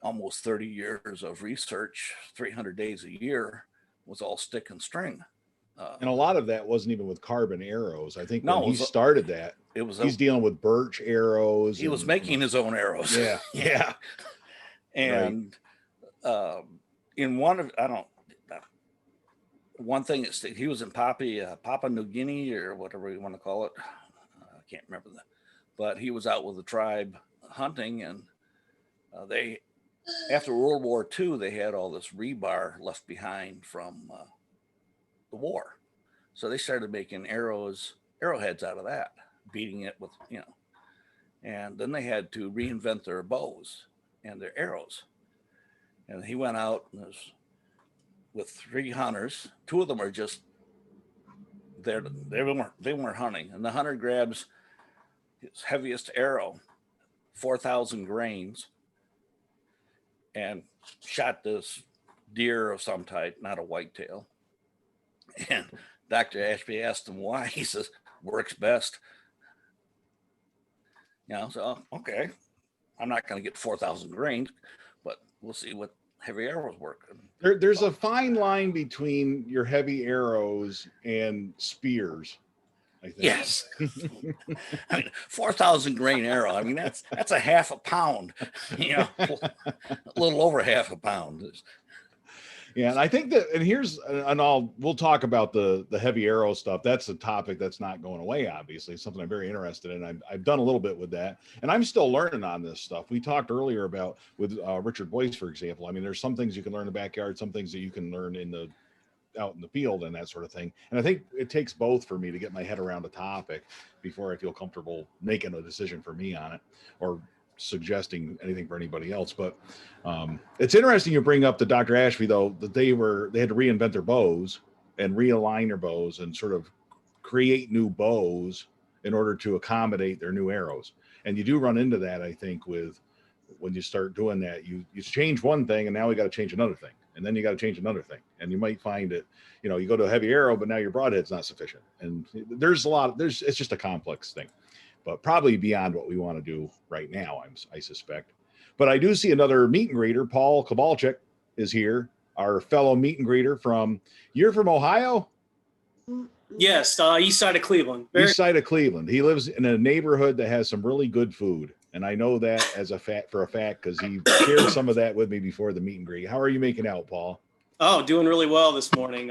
almost 30 years of research, 300 days a year, was all stick and string. And a lot of that wasn't even with carbon arrows. I think when he was started that, he's dealing with birch arrows. He was making his own arrows. Yeah, yeah. And in one of, one thing is he was in Papua New Guinea or whatever you want to call it. I can't remember that, but he was out with the tribe hunting, and they, after World War II, they had all this rebar left behind from the war. So they started making arrowheads out of that, beating it with, and then they had to reinvent their bows and their arrows. And he went out and was with 3 hunters. 2 of them are just there. They weren't hunting. And the hunter grabs his heaviest arrow, 4,000 grains, and shot this deer of some type, not a whitetail. And Dr. Ashby asked him why. He says, works best. So, okay, I'm not going to get 4,000 grains, but we'll see what heavy arrows work. There's a fine line between your heavy arrows and spears, I think. Yes. I mean, 4,000 grain arrow. I mean, that's a half a pound, a little over half a pound. Yeah, and I think that, and we'll talk about the heavy arrow stuff. That's a topic that's not going away, obviously. It's something I'm very interested in. I've done a little bit with that, and I'm still learning on this stuff. We talked earlier about with Richard Boyce, for example. I mean, there's some things you can learn in the backyard, some things that you can learn out in the field and that sort of thing. And I think it takes both for me to get my head around a topic before I feel comfortable making a decision for me on it, or suggesting anything for anybody else, but it's interesting you bring up the Dr. Ashby though, that they had to reinvent their bows and realign their bows and sort of create new bows in order to accommodate their new arrows. And you do run into that, I think, with when you start doing that, you change one thing and now we got to change another thing. And then you got to change another thing. And you might find it, you know, you go to a heavy arrow, but now your broadhead's not sufficient. And it's just a complex thing, but probably beyond what we want to do right now, I suspect. But I do see another meet and greeter. Paul Kowalczyk is here, our fellow meet and greeter you're from Ohio? Yes, east side of Cleveland. East side of Cleveland. He lives in a neighborhood that has some really good food. And I know that for a fact, because he shared some of that with me before the meet and greet. How are you making out, Paul? Oh, doing really well this morning.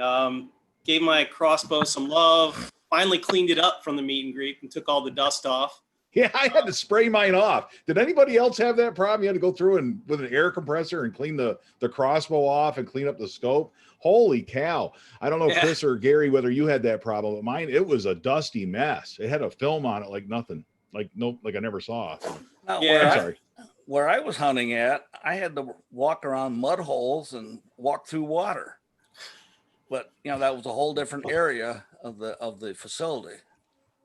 Gave my crossbow some love. Finally cleaned it up from the meet and greet and took all the dust off. Yeah, I had to spray mine off. Did anybody else have that problem? You had to go through and with an air compressor and clean the crossbow off and clean up the scope. Holy cow. I don't know, Chris or Gary, whether you had that problem, but mine, it was a dusty mess. It had a film on it like nothing, like I never saw. Where I was hunting at, I had to walk around mud holes and walk through water. But, you know, that was a whole different area of the facility.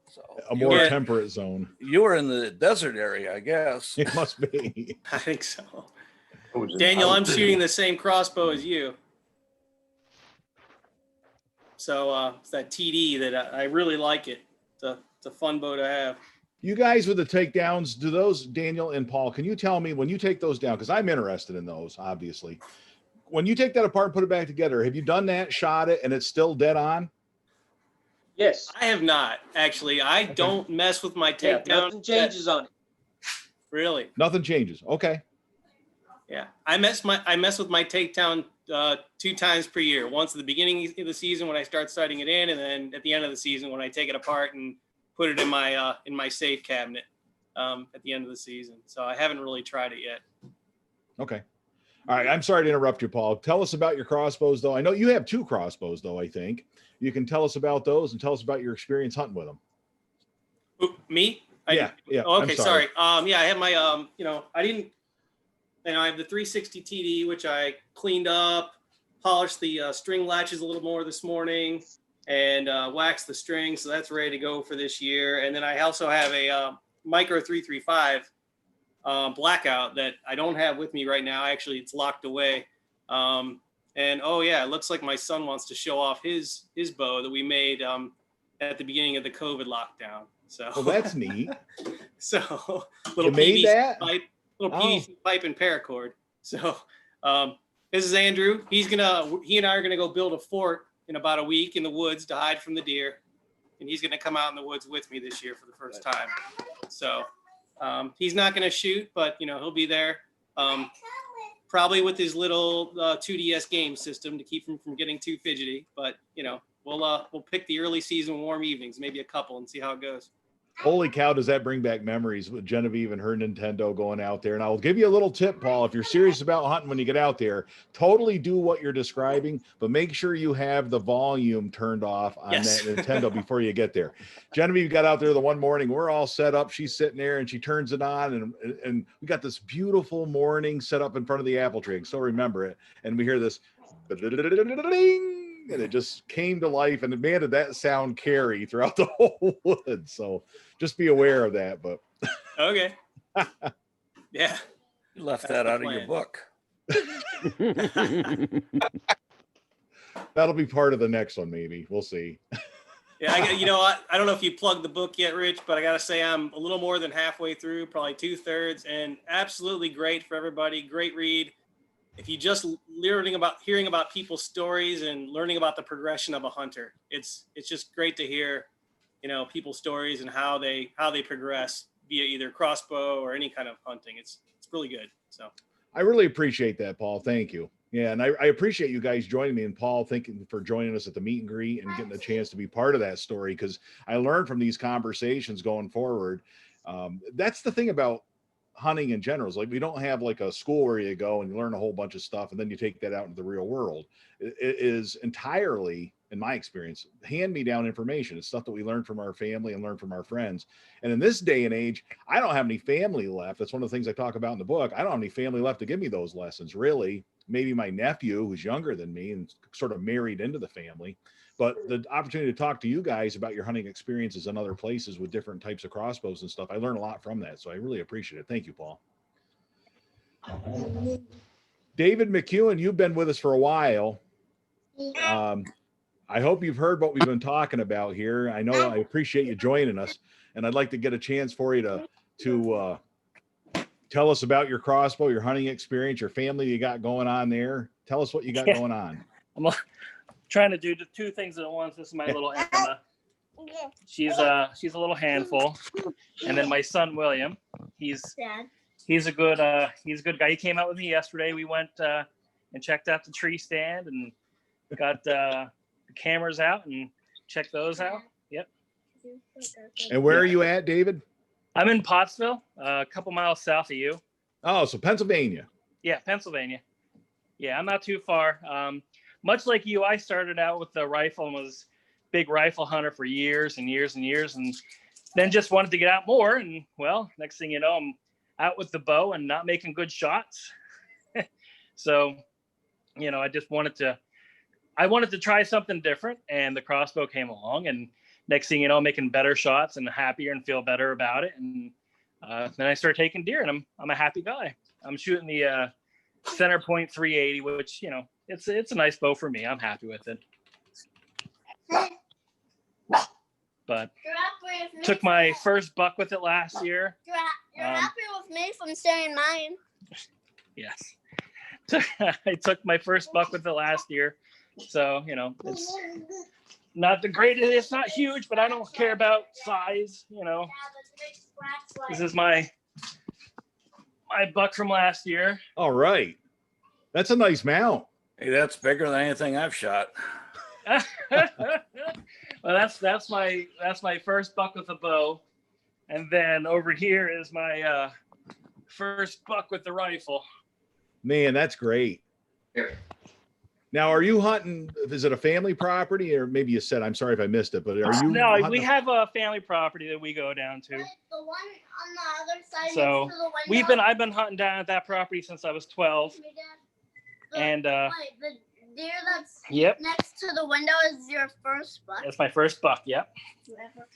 So a more temperate zone. You were in the desert area, I guess. It must be. I think so. Daniel, I'm shooting the same crossbow as you. So it's that TD that I really like it. It's a fun bow to have. You guys with the takedowns, do those, Daniel and Paul, can you tell me when you take those down, because I'm interested in those, obviously. When you take that apart and put it back together, have you done that, shot it, and it's still dead on? Yes. I have not, actually. I don't mess with my takedown. Nothing changes on it. Really? Nothing changes. Okay. Yeah. I mess with my takedown 2 times per year. Once at the beginning of the season when I start sighting it in, and then at the end of the season when I take it apart and put it in my safe cabinet at the end of the season. So I haven't really tried it yet. Okay. All right. I'm sorry to interrupt you, Paul. Tell us about your crossbows, though. I know you have 2 crossbows, though, I think. You can tell us about those and tell us about your experience hunting with them. Ooh, me? Yeah. Oh, okay. Sorry. Yeah, I have my, I have the 360 TD, which I cleaned up, polished the string latches a little more this morning, and waxed the string. So that's ready to go for this year. And then I also have a Micro 335 blackout that I don't have with me right now. Actually, it's locked away. And oh yeah, it looks like my son wants to show off his bow that we made at the beginning of the COVID lockdown. So well, that's neat. So little PVC pipe, PVC pipe and paracord. So this is Andrew. He and I are gonna go build a fort in about a week in the woods to hide from the deer, and he's gonna come out in the woods with me this year for the first time. So he's not gonna shoot, but he'll be there. Probably with his little 2DS game system to keep him from getting too fidgety. But we'll pick the early season warm evenings, maybe a couple, and see how it goes. Holy cow, does that bring back memories with Genevieve and her Nintendo going out there. And I'll give you a little tip, Paul. If you're serious about hunting when you get out there, totally do what you're describing, but make sure you have the volume turned off on that Nintendo before you get there. Genevieve got out there the one morning. We're all set up. She's sitting there and she turns it on, and we got this beautiful morning set up in front of the apple tree. So remember it. And we hear this, and it just came to life, and man, did that sound carry throughout the whole woods. So just be aware of that. But okay. Yeah. You left that out of your book. That'll be part of the next one, maybe. We'll see. Yeah, I don't know if you plugged the book yet, Rich, but I got to say I'm a little more than halfway through, probably 2/3, and absolutely great for everybody. Great read. If you just hearing about people's stories and learning about the progression of a hunter, it's just great to hear, people's stories and how they progress via either crossbow or any kind of hunting. It's really good. So I really appreciate that, Paul. Thank you. Yeah, and I appreciate you guys joining me, and Paul, thanking for joining us at the meet and greet and getting a chance to be part of that story, because I learned from these conversations going forward. That's the thing about hunting in general, is like we don't have like a school where you go and you learn a whole bunch of stuff and then you take that out into the real world. It is entirely in my experience, hand-me-down information. It's stuff that we learn from our family and learn from our friends. And in this day and age, I don't have any family left. That's one of the things I talk about in the book. I don't have any family left to give me those lessons, really. Maybe my nephew, who's younger than me and sort of married into the family. But the opportunity to talk to you guys about your hunting experiences in other places with different types of crossbows and stuff, I learned a lot from that. So I really appreciate it. Thank you, Paul. David McEwen, you've been with us for a while. I hope you've heard what we've been talking about here. I know I appreciate you joining us, and I'd like to get a chance for you to tell us about your crossbow, your hunting experience, your family you got going on there. Tell us what you got going on. I'm trying to do the two things at once. This is my little Emma. She's a little handful, and then my son William. He's a good guy. He came out with me yesterday. We went and checked out the tree stand and got the cameras out and checked those out. Yep. And where are you at, David? I'm in Pottsville, a couple miles south of you. Oh, so Pennsylvania. Yeah, Pennsylvania. Yeah, I'm not too far. Much like you, I started out with the rifle and was a big rifle hunter for years and years and years, and then just wanted to get out more. And well, next thing you know, I'm out with the bow and not making good shots. So, I just wanted to try something different, and the crossbow came along, and next thing you know, I'm making better shots and happier and feel better about it. And then I started taking deer, and I'm a happy guy. I'm shooting the center point 380, which, it's a nice bow for me. I'm happy with it. But took my first buck with it last year. You're happy with me from saying mine. Yes. I took my first buck with it last year. So, it's not the greatest, it's not huge, but I don't care about size, This is my buck from last year. All right. That's a nice mount. Hey, that's bigger than anything I've shot. Well, that's my first buck with a bow. And then over here is my first buck with the rifle. Man, that's great. Now, are you hunting? Is it a family property, or maybe you said? I'm sorry if I missed it, but are you? No, we have a family property that we go down to. The one on the other side. So next to the window. I've been hunting down at that property since I was 12. And the deer that's next to the window is your first buck. That's my first buck. Yep. You ever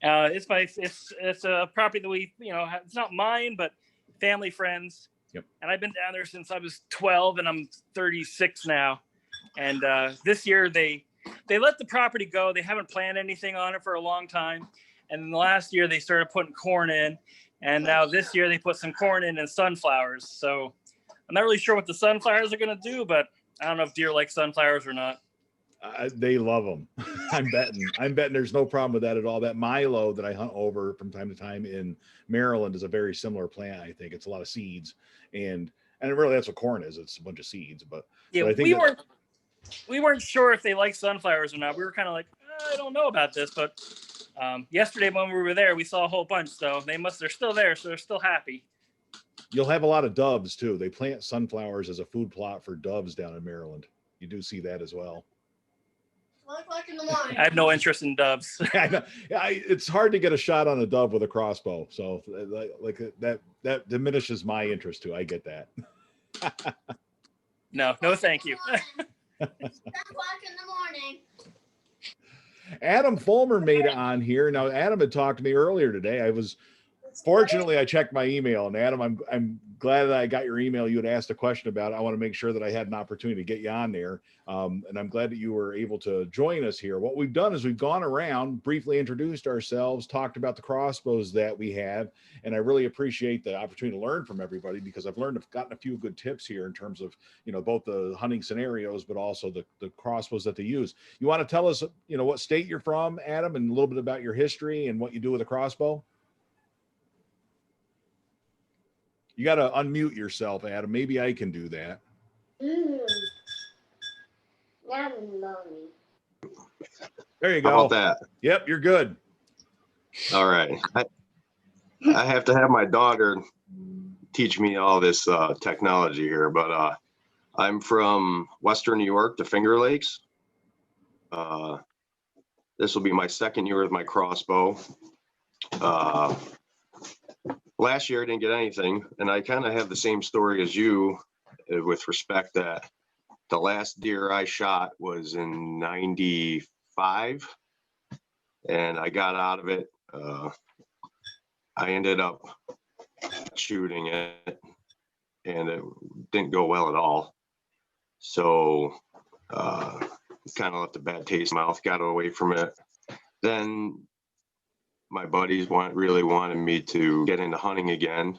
caught it? It's a property that we it's not mine, but family friends. Yep. And I've been down there since I was 12, and I'm 36 now. And this year they let the property go. They haven't planned anything on it for a long time. And then last year they started putting corn in, and now this year they put some corn in and sunflowers. So I'm not really sure what the sunflowers are going to do, but I don't know if deer like sunflowers or not. They love them. I'm betting there's no problem with that at all. That Milo that I hunt over from time to time in Maryland is a very similar plant. I think it's a lot of seeds, and really that's what corn is. It's a bunch of seeds. But yeah, but I think we weren't sure if they like sunflowers or not. We were kind of like, I don't know about this. But yesterday when we were there, we saw a whole bunch. So they're still there. So they're still happy. You'll have a lot of doves too. They plant sunflowers as a food plot for doves down in Maryland. You do see that as well. In the morning. I have no interest in doves. I know. It's hard to get a shot on a dove with a crossbow. So like that diminishes my interest too. I get that. No, thank you. 10 o'clock in the morning. Adam Fulmer made it on here. Now, Adam had talked to me earlier today. Fortunately, I checked my email, and Adam, I'm glad that I got your email. You had asked a question about it. I want to make sure that I had an opportunity to get you on there. And I'm glad that you were able to join us here. What we've done is we've gone around, briefly introduced ourselves, talked about the crossbows that we have. And I really appreciate the opportunity to learn from everybody, because I've gotten a few good tips here in terms of, both the hunting scenarios, but also the crossbows that they use. You want to tell us, what state you're from, Adam, and a little bit about your history and what you do with a crossbow? You got to unmute yourself, Adam. Maybe I can do that. There you go. How about that? Yep, you're good. All right. I have to have my daughter teach me all this technology here, but I'm from Western New York, the Finger Lakes. This will be my second year with my crossbow. Last year I didn't get anything, and I kind of have the same story as you with respect that the last deer I shot was in 95, and I got out of it. I ended up shooting it, and it didn't go well at all. So kind of left a bad taste in my mouth, got away from it. Then my buddies really wanted me to get into hunting again.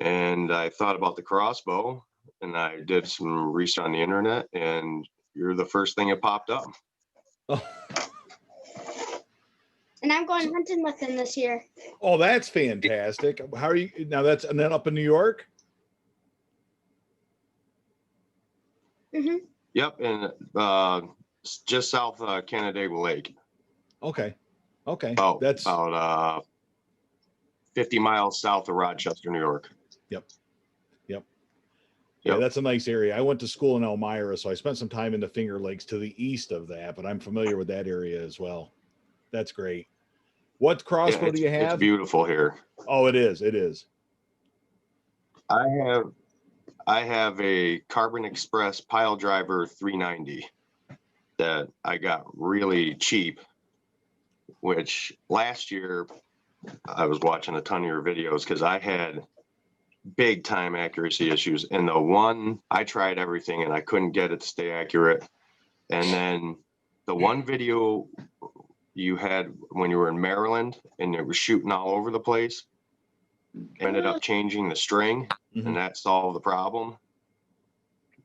And I thought about the crossbow, and I did some research on the internet, and you're the first thing that popped up. Oh. And I'm going hunting with him this year. Oh, that's fantastic. How are you now? And then up in New York? Mm-hmm. Yep, and just south of Canandaigua Lake. Okay. That's about 50 miles south of Rochester, New York. Yep. Yeah, that's a nice area. I went to school in Elmira, so I spent some time in the Finger Lakes to the east of that, but I'm familiar with that area as well. That's great. What crossbow do you have? It's beautiful here. Oh, it is. I have a Carbon Express Pile Driver 390 that I got really cheap, which last year I was watching a ton of your videos because I had big time accuracy issues. And the one, I tried everything and I couldn't get it to stay accurate. And then the one video you had when you were in Maryland and it was shooting all over the place, ended up changing the string, and that solved the problem.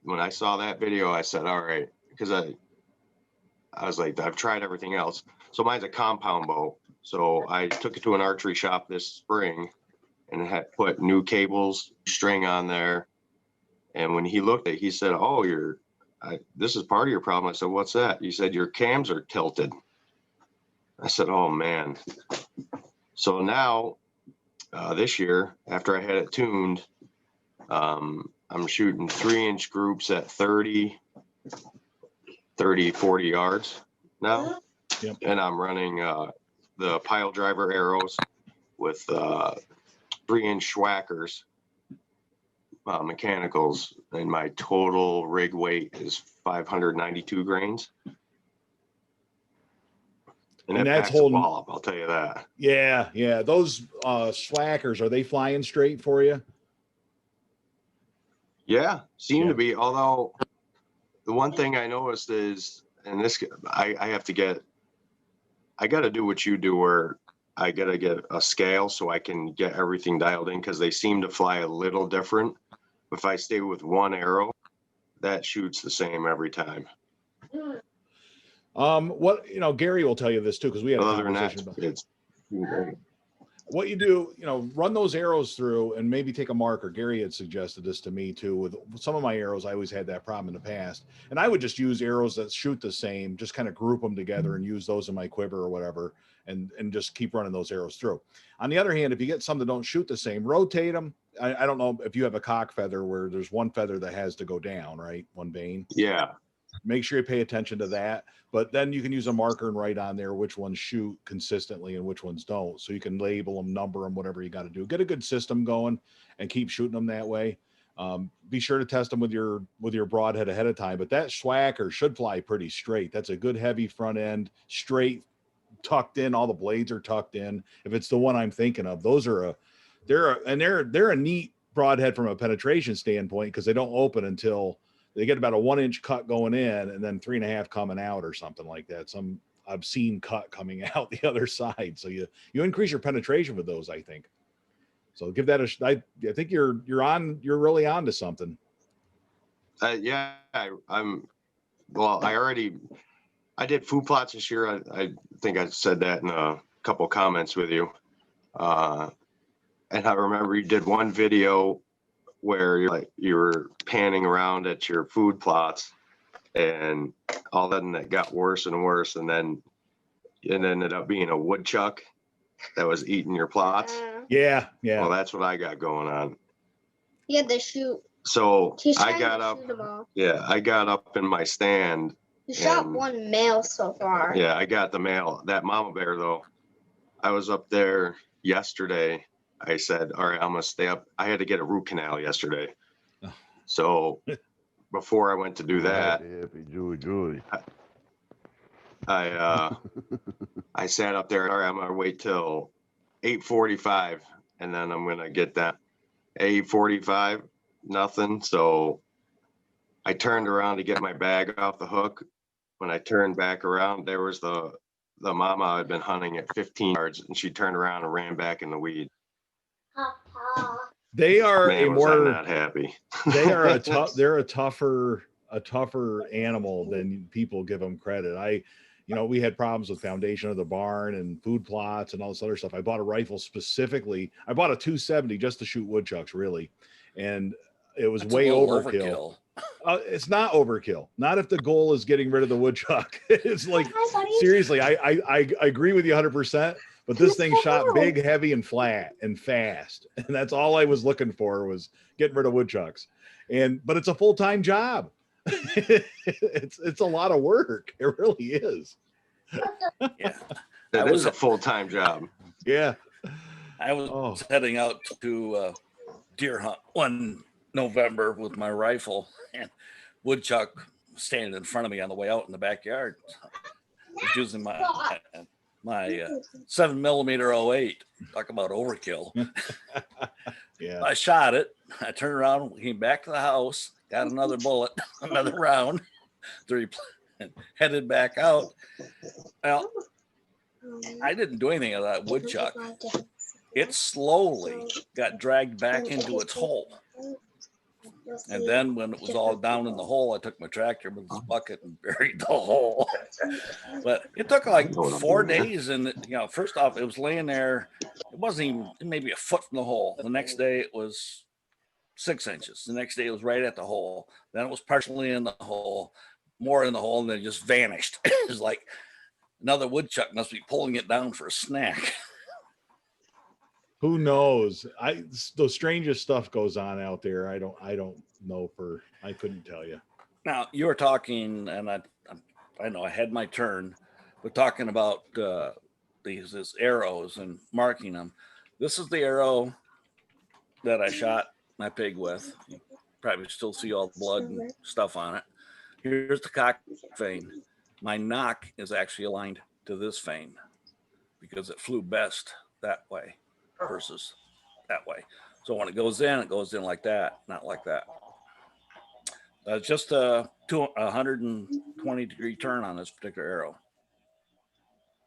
When I saw that video, I said, all right, because I was like, I've tried everything else. So mine's a compound bow. So I took it to an archery shop this spring and it had put new cables, string on there. And when he looked at it, he said, oh, this is part of your problem. I said, what's that? He said, your cams are tilted. I said, oh man. So now this year, after I had it tuned, I'm shooting 3-inch groups at 30, 40 yards now. Yep. And I'm running the pile driver arrows with 3-inch Schwackers mechanicals, and my total rig weight is 592 grains. And that's holding up, I'll tell you that. Yeah. Those Schwackers, are they flying straight for you? Yeah, seem to be. Although the one thing I noticed is, and this, I got to do what you do, where I got to get a scale so I can get everything dialed in, because they seem to fly a little different. If I stay with one arrow, that shoots the same every time. Gary will tell you this too, because we had a conversation about it's great. What you do, run those arrows through and maybe take a marker. Gary had suggested this to me too. With some of my arrows, I always had that problem in the past. And I would just use arrows that shoot the same, just kind of group them together and use those in my quiver or whatever, and just keep running those arrows through. On the other hand, if you get some that don't shoot the same, rotate them. I don't know if you have a cock feather where there's one feather that has to go down, right? One vane. Yeah. Make sure you pay attention to that. But then you can use a marker and write on there which ones shoot consistently and which ones don't. So you can label them, number them, whatever you got to do. Get a good system going and keep shooting them that way. Be sure to test them with your broadhead ahead of time. But that Schwacker should fly pretty straight. That's a good heavy front end, straight, tucked in. All the blades are tucked in. If it's the one I'm thinking of, they're a neat broadhead from a penetration standpoint, because they don't open until they get about a 1-inch cut going in and then 3.5 coming out or something like that. Some obscene cut coming out the other side. So you increase your penetration with those, I think. So give that I think you're really on to something. Yeah, I did food plots this year. I think I said that in a couple comments with you. And I remember you did one video where you were panning around at your food plots, and all of a sudden it got worse and worse, and then it ended up being a woodchuck that was eating your plots. Yeah. Well, that's what I got going on. He had to shoot. So He's I trying got to up. shoot them all. Yeah, I got up in my stand You shot And- one male so far. Yeah, I got the male. That mama bear though, I was up there yesterday. I said, all right, I'm gonna stay up. I had to get a root canal yesterday. Oh. So before I went to do that, Happy, joy. I sat up there. All right, I'm gonna wait till 8:45, and then I'm gonna get that. 8:45, nothing. So I turned around to get my bag off the hook. When I turned back around, there was the mama I'd been hunting at 15 yards, and she turned around and ran back in the weed. They are Man, a was I more not happy. they are a they're a tougher animal than people give them credit. We had problems with foundation of the barn and food plots and all this other stuff. I bought a rifle specifically. I bought a 270 just to shoot woodchucks, really, and it was That's a way little overkill. It's not overkill. Not if the goal is getting rid of the woodchuck. It's like, seriously, I agree with you 100%. But this thing shot big, heavy, and flat and fast, and that's all I was looking for was getting rid of woodchucks. But it's a full-time job. It's a lot of work. It really is. Yeah. That is a full-time job. Yeah. I was heading out to deer hunt one November with my rifle, and woodchuck standing in front of me on the way out in the backyard. I was using my 7mm 08. Talk about overkill. Yeah. I shot it. I turned around, came back to the house, got another bullet, another round, and headed back out. Well, I didn't do anything of that woodchuck. It slowly got dragged back into its hole. And then when it was all down in the hole, I took my tractor with this bucket and buried the hole. But it took like 4 days. And, first off, it was laying there. It wasn't even maybe a foot from the hole. The next day it was 6 inches. The next day it was right at the hole. Then it was partially in the hole, more in the hole, and then it just vanished. It was like another woodchuck must be pulling it down for a snack. Who knows? The strangest stuff goes on out there. I don't know I couldn't tell you. Now you were talking, and I know I had my turn. We're talking about these arrows and marking them. This is the arrow that I shot my pig with. You probably still see all the blood and stuff on it. Here's the cock vein. My nock is actually aligned to this vein because it flew best that way versus that way. So when it goes in like that, not like that. It's just a 120-degree turn on this particular arrow.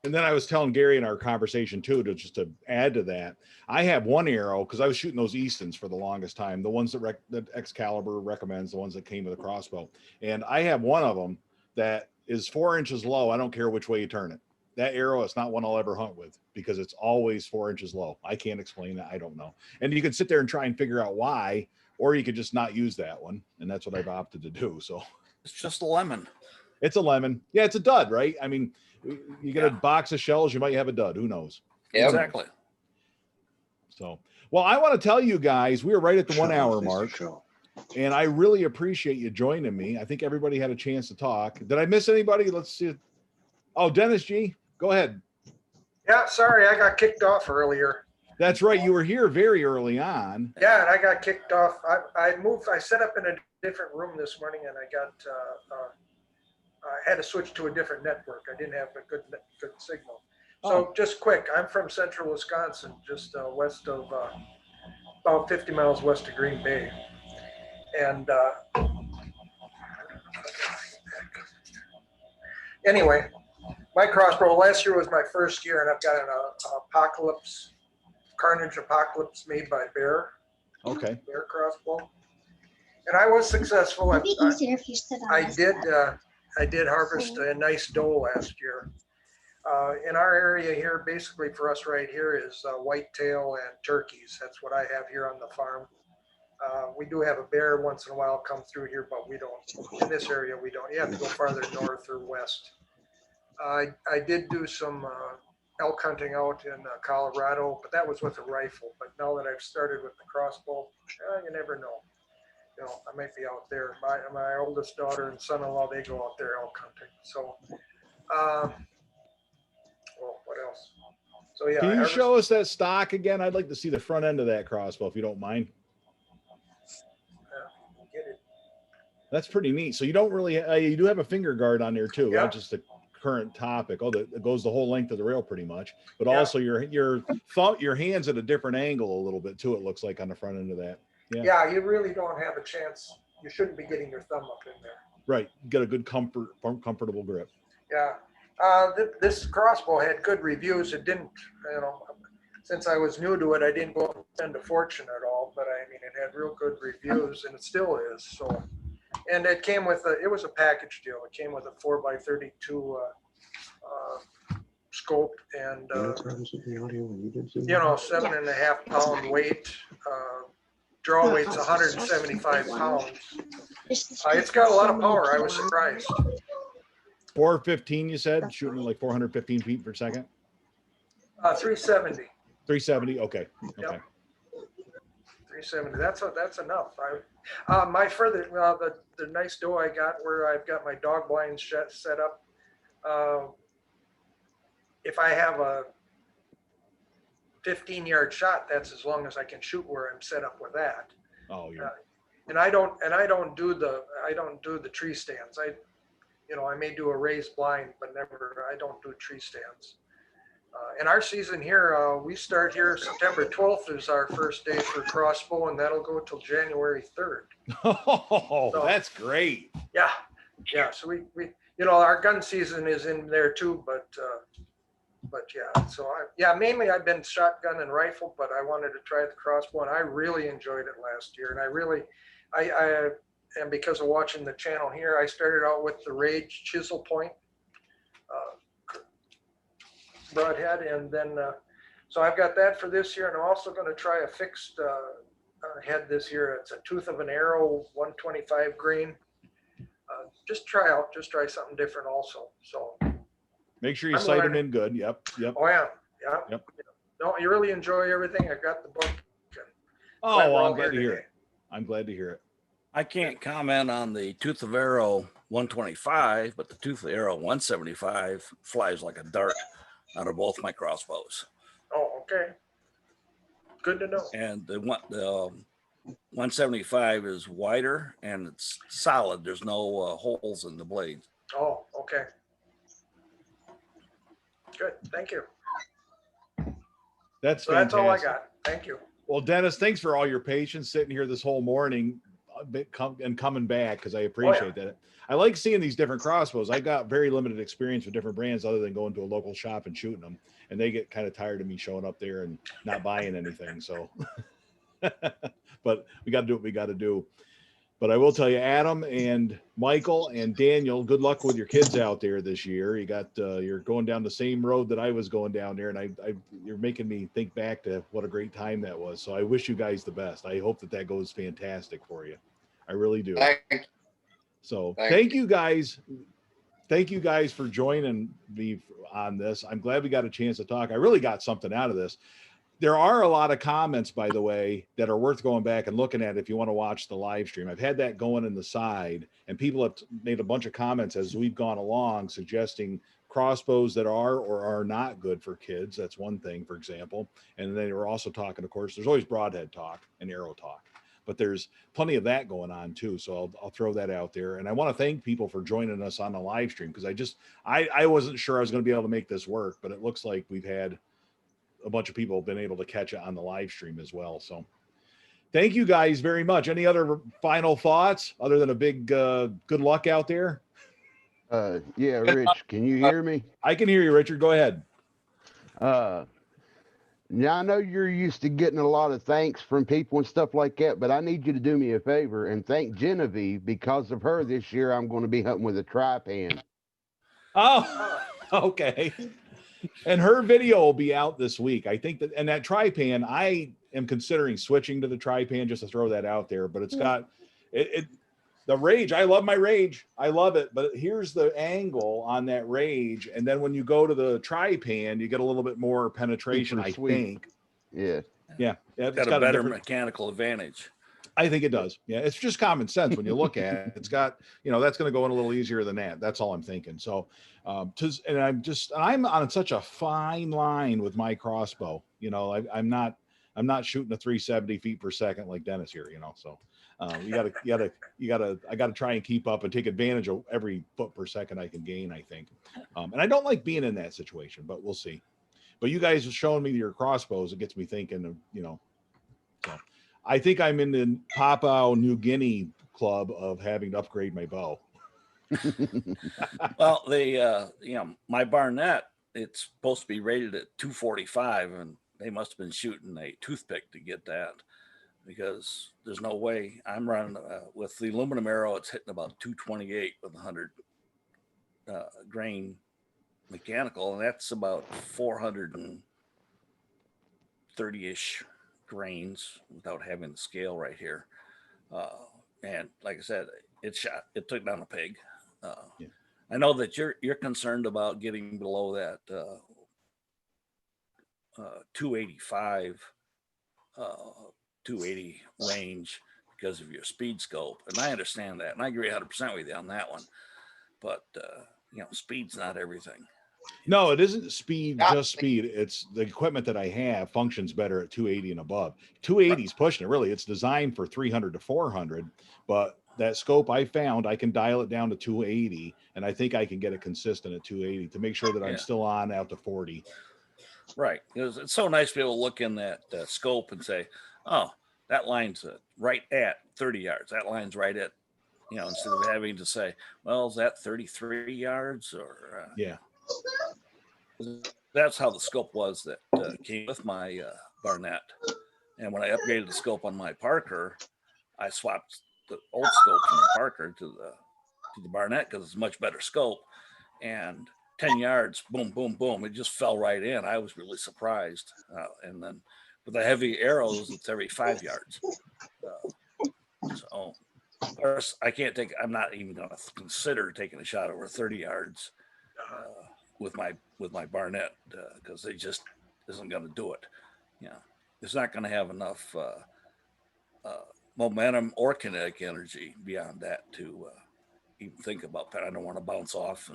And then I was telling Gary in our conversation too, to add to that, I have one arrow because I was shooting those Eastons for the longest time, the ones that Excalibur recommends, the ones that came with a crossbow. And I have one of them that is 4 inches low. I don't care which way you turn it. That arrow is not one I'll ever hunt with because it's always 4 inches low. I can't explain that. I don't know. And you can sit there and try and figure out why, or you could just not use that one. And that's what I've opted to do. So it's just a lemon. It's a lemon. Yeah, it's a dud, right? I mean, you get a box of shells, you might have a dud. Who knows? Yep. Exactly. So, well, I want to tell you guys, we are right at the 1 hour mark. And I really appreciate you joining me. I think everybody had a chance to talk. Did I miss anybody? Let's see. Oh, Dennis G, go ahead. Yeah, sorry, I got kicked off earlier. That's right. You were here very early on. Yeah, and I got kicked off. I set up in a different room this morning, and I had to switch to a different network. I didn't have a good signal. So just quick, I'm from central Wisconsin, just west of, about 50 miles west of Green Bay. And anyway, my crossbow, last year was my first year, and I've got an Carnage Apocalypse made by Bear. Okay. Bear crossbow. And I was successful. It'd be easier if you stood on this side. I did harvest a nice doe last year. In our area here, basically for us right here is whitetail and turkeys. That's what I have here on the farm. We do have a bear once in a while come through here, but we don't. In this area, we don't. You have to go farther north or west. I did do some elk hunting out in Colorado, but that was with a rifle. But now that I've started with the crossbow, you never know. you know, I might be out there. My oldest daughter and son-in-law, they go out there elk hunting. So, well, what else? So yeah. Can you harvest- show us that stock again? I'd like to see the front end of that crossbow, if you don't mind. Get it. That's pretty neat. So you don't really, you do have a finger guard on there too, Yeah. not just the current topic. Oh, that goes the whole length of the rail pretty much, but Yeah. also your thumb, your hands at a different angle a little bit too. It looks like on the front end of that. Yeah. Yeah, you really don't have a chance. You shouldn't be getting your thumb up in there. Right. Get a good comfortable grip. Yeah. This crossbow had good reviews. It didn't, you know, since I was new to it, I didn't go spend a fortune at all, but I mean, it had real good reviews and it still is. So, and it came with it was a package deal. It came with a 4x32 scope and, you know, 7.5 pound weight, draw weight's 175 pounds. It's got a lot of power. I was surprised. 415, you said, shooting like 415 feet per second. 370. 370. Okay. Okay. Yep. 370. That's enough. My further the nice doe I got where I've got my dog blinds set up. If I have a 15-yard shot, that's as long as I can shoot where I'm set up with that. Oh yeah. And I don't do the tree stands. I may do a raised blind, but I don't do tree stands. In our season here, we start here September 12th is our first day for crossbow, and that'll go till January 3rd. Oh, so, that's great. Yeah. Yeah. So we our gun season is in there too, but yeah. So mainly I've been shotgun and rifle, but I wanted to try the crossbow, and I really enjoyed it last year. And and because of watching the channel here, I started out with the Rage chisel point broadhead, and then so I've got that for this year, and I'm also going to try a fixed head this year. It's a tooth of an arrow 125 grain. Just try something different also. So make sure you sight them in good. Yep. Oh yeah. Yep. No, you really enjoy everything. I've got the book. Oh, well, I'm glad to hear it. I'm glad to hear it. I can't comment on the Tooth of Arrow 125, but the Tooth of Arrow 175 flies like a dart out of both my crossbows. Oh, okay. Good to know. And the 175 is wider and it's solid. There's no holes in the blades. Oh, okay. Good. Thank you. That's all I got. Thank you. Well, Dennis, thanks for all your patience sitting here this whole morning and coming back, because I appreciate that. I like seeing these different crossbows. I got very limited experience with different brands other than going to a local shop and shooting them, and they get kind of tired of me showing up there and not buying anything. So, but we got to do what we got to do. But I will tell you, Adam and Michael and Daniel, good luck with your kids out there this year. You got you're going down the same road that I was going down there, and you're making me think back to what a great time that was. So I wish you guys the best. I hope that goes fantastic for you. I really do. So thank you guys. Thank you guys for joining me on this. I'm glad we got a chance to talk. I really got something out of this. There are a lot of comments, by the way, that are worth going back and looking at if you want to watch the live stream. I've had that going in the side, and people have made a bunch of comments as we've gone along suggesting crossbows that are or are not good for kids. That's one thing, for example. And then we're also talking, of course, there's always broadhead talk and arrow talk, but there's plenty of that going on too. So I'll throw that out there. And I want to thank people for joining us on the live stream, because I wasn't sure I was going to be able to make this work, but it looks like we've had a bunch of people have been able to catch it on the live stream as well. So thank you guys very much. Any other final thoughts other than a big good luck out there? Yeah, Rich, can you hear me? I can hear you, Richard. Go ahead. Now I know you're used to getting a lot of thanks from people and stuff like that, but I need you to do me a favor and thank Genevieve. Because of her this year, I'm going to be hunting with a tri-pan. Oh, okay. And her video will be out this week. I think that, and that tri-pan, I am considering switching to the tri-pan, just to throw that out there, but it's got the Rage. I love my Rage. I love it. But here's the angle on that Rage. And then when you go to the tri-pan, you get a little bit more penetration, I think. Yeah. Yeah. It's got a better mechanical advantage. I think it does. Yeah, it's just common sense when you look at it. It's got, that's going to go in a little easier than that. That's all I'm thinking. So, and I'm on such a fine line with my crossbow. I'm not shooting a 370 feet per second like Dennis here. So I gotta try and keep up and take advantage of every foot per second I can gain, I think. And I don't like being in that situation, but we'll see. But you guys have shown me your crossbows. It gets me thinking of, so I think I'm in the Papua New Guinea club of having to upgrade my bow. Well, my Barnett, it's supposed to be rated at 245, and they must have been shooting a toothpick to get that, because there's no way I'm running with the aluminum arrow. It's hitting about 228 with 100 grain mechanical, and that's about 430-ish grains without having the scale right here. And like I said, it took down a pig. I know that you're concerned about getting below that 285, 280 range because of your speed scope, and I understand that, and I agree 100% with you on that one. But speed's not everything. No, it isn't speed, just speed. It's the equipment that I have functions better at 280 and above. 280 is pushing it, really. It's designed for 300 to 400, but that scope I found, I can dial it down to 280, and I think I can get it consistent at 280 to make sure that I'm still on out to 40. Right. It's so nice to be able to look in that scope and say, oh, that line's right at 30 yards. That line's right at, instead of having to say, well, is that 33 yards or yeah. That's how the scope was that came with my Barnett. And when I upgraded the scope on my Parker, I swapped the old scope from the Parker to the Barnett because it's a much better scope. And 10 yards, boom, boom, boom, it just fell right in. I was really surprised. And then with the heavy arrows, it's every 5 yards. So, of course, I'm not even going to consider taking a shot over 30 yards. With my Barnett, because they just isn't going to do it. It's not going to have enough momentum or kinetic energy beyond that to even think about that. I don't want to bounce off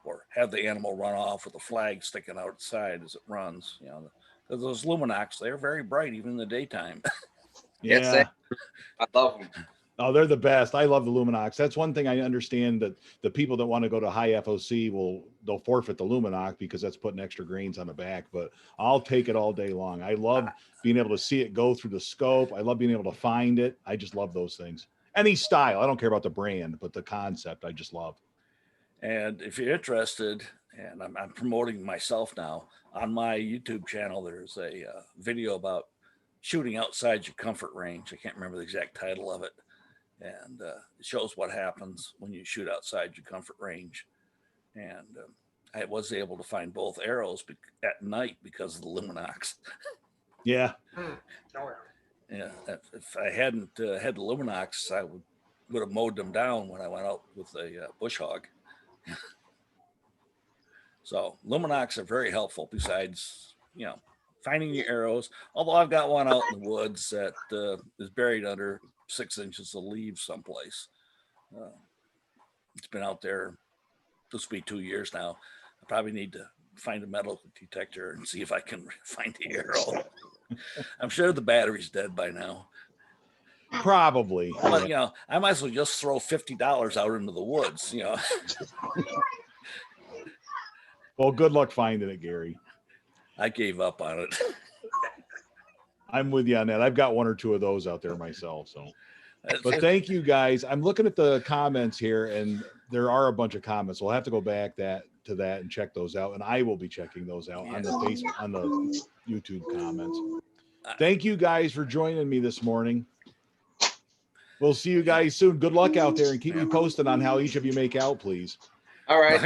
or have the animal run off with a flag sticking outside as it runs. Because those Luminox, they're very bright even in the daytime. Yeah, I love them. Oh, they're the best. I love the Luminox. That's one thing I understand, that the people that want to go to high FOC they'll forfeit the Luminox because that's putting extra grains on the back, but I'll take it all day long. I love being able to see it go through the scope. I love being able to find it. I just love those things. Any style. I don't care about the brand, but the concept I just love. And if you're interested, and I'm promoting myself now on my YouTube channel, there's a video about shooting outside your comfort range. I can't remember the exact title of it. And it shows what happens when you shoot outside your comfort range. And I was able to find both arrows at night because of the Luminox. Yeah. Yeah. If I hadn't had the Luminox, I would have mowed them down when I went out with a bush hog. So Luminox are very helpful besides, finding your arrows. Although I've got one out in the woods that is buried under 6 inches of leaves someplace. It's been out there, this will be 2 years now. I probably need to find a metal detector and see if I can find the arrow. I'm sure the battery's dead by now. Probably. But, I might as well just throw $50 out into the woods, Well, good luck finding it, Gary. I gave up on it. I'm with you on that. I've got one or two of those out there myself. So, but thank you guys. I'm looking at the comments here, and there are a bunch of comments. We'll have to go back to that and check those out. And I will be checking those out on the Facebook, on the YouTube comments. Thank you guys for joining me this morning. We'll see you guys soon. Good luck out there, and keep me posted on how each of you make out, please. All right.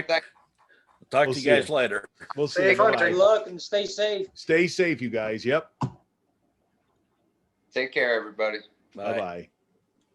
Talk to you guys later. We'll see you. Good luck and stay safe. Stay safe, you guys. Yep. Take care, everybody. Bye-bye.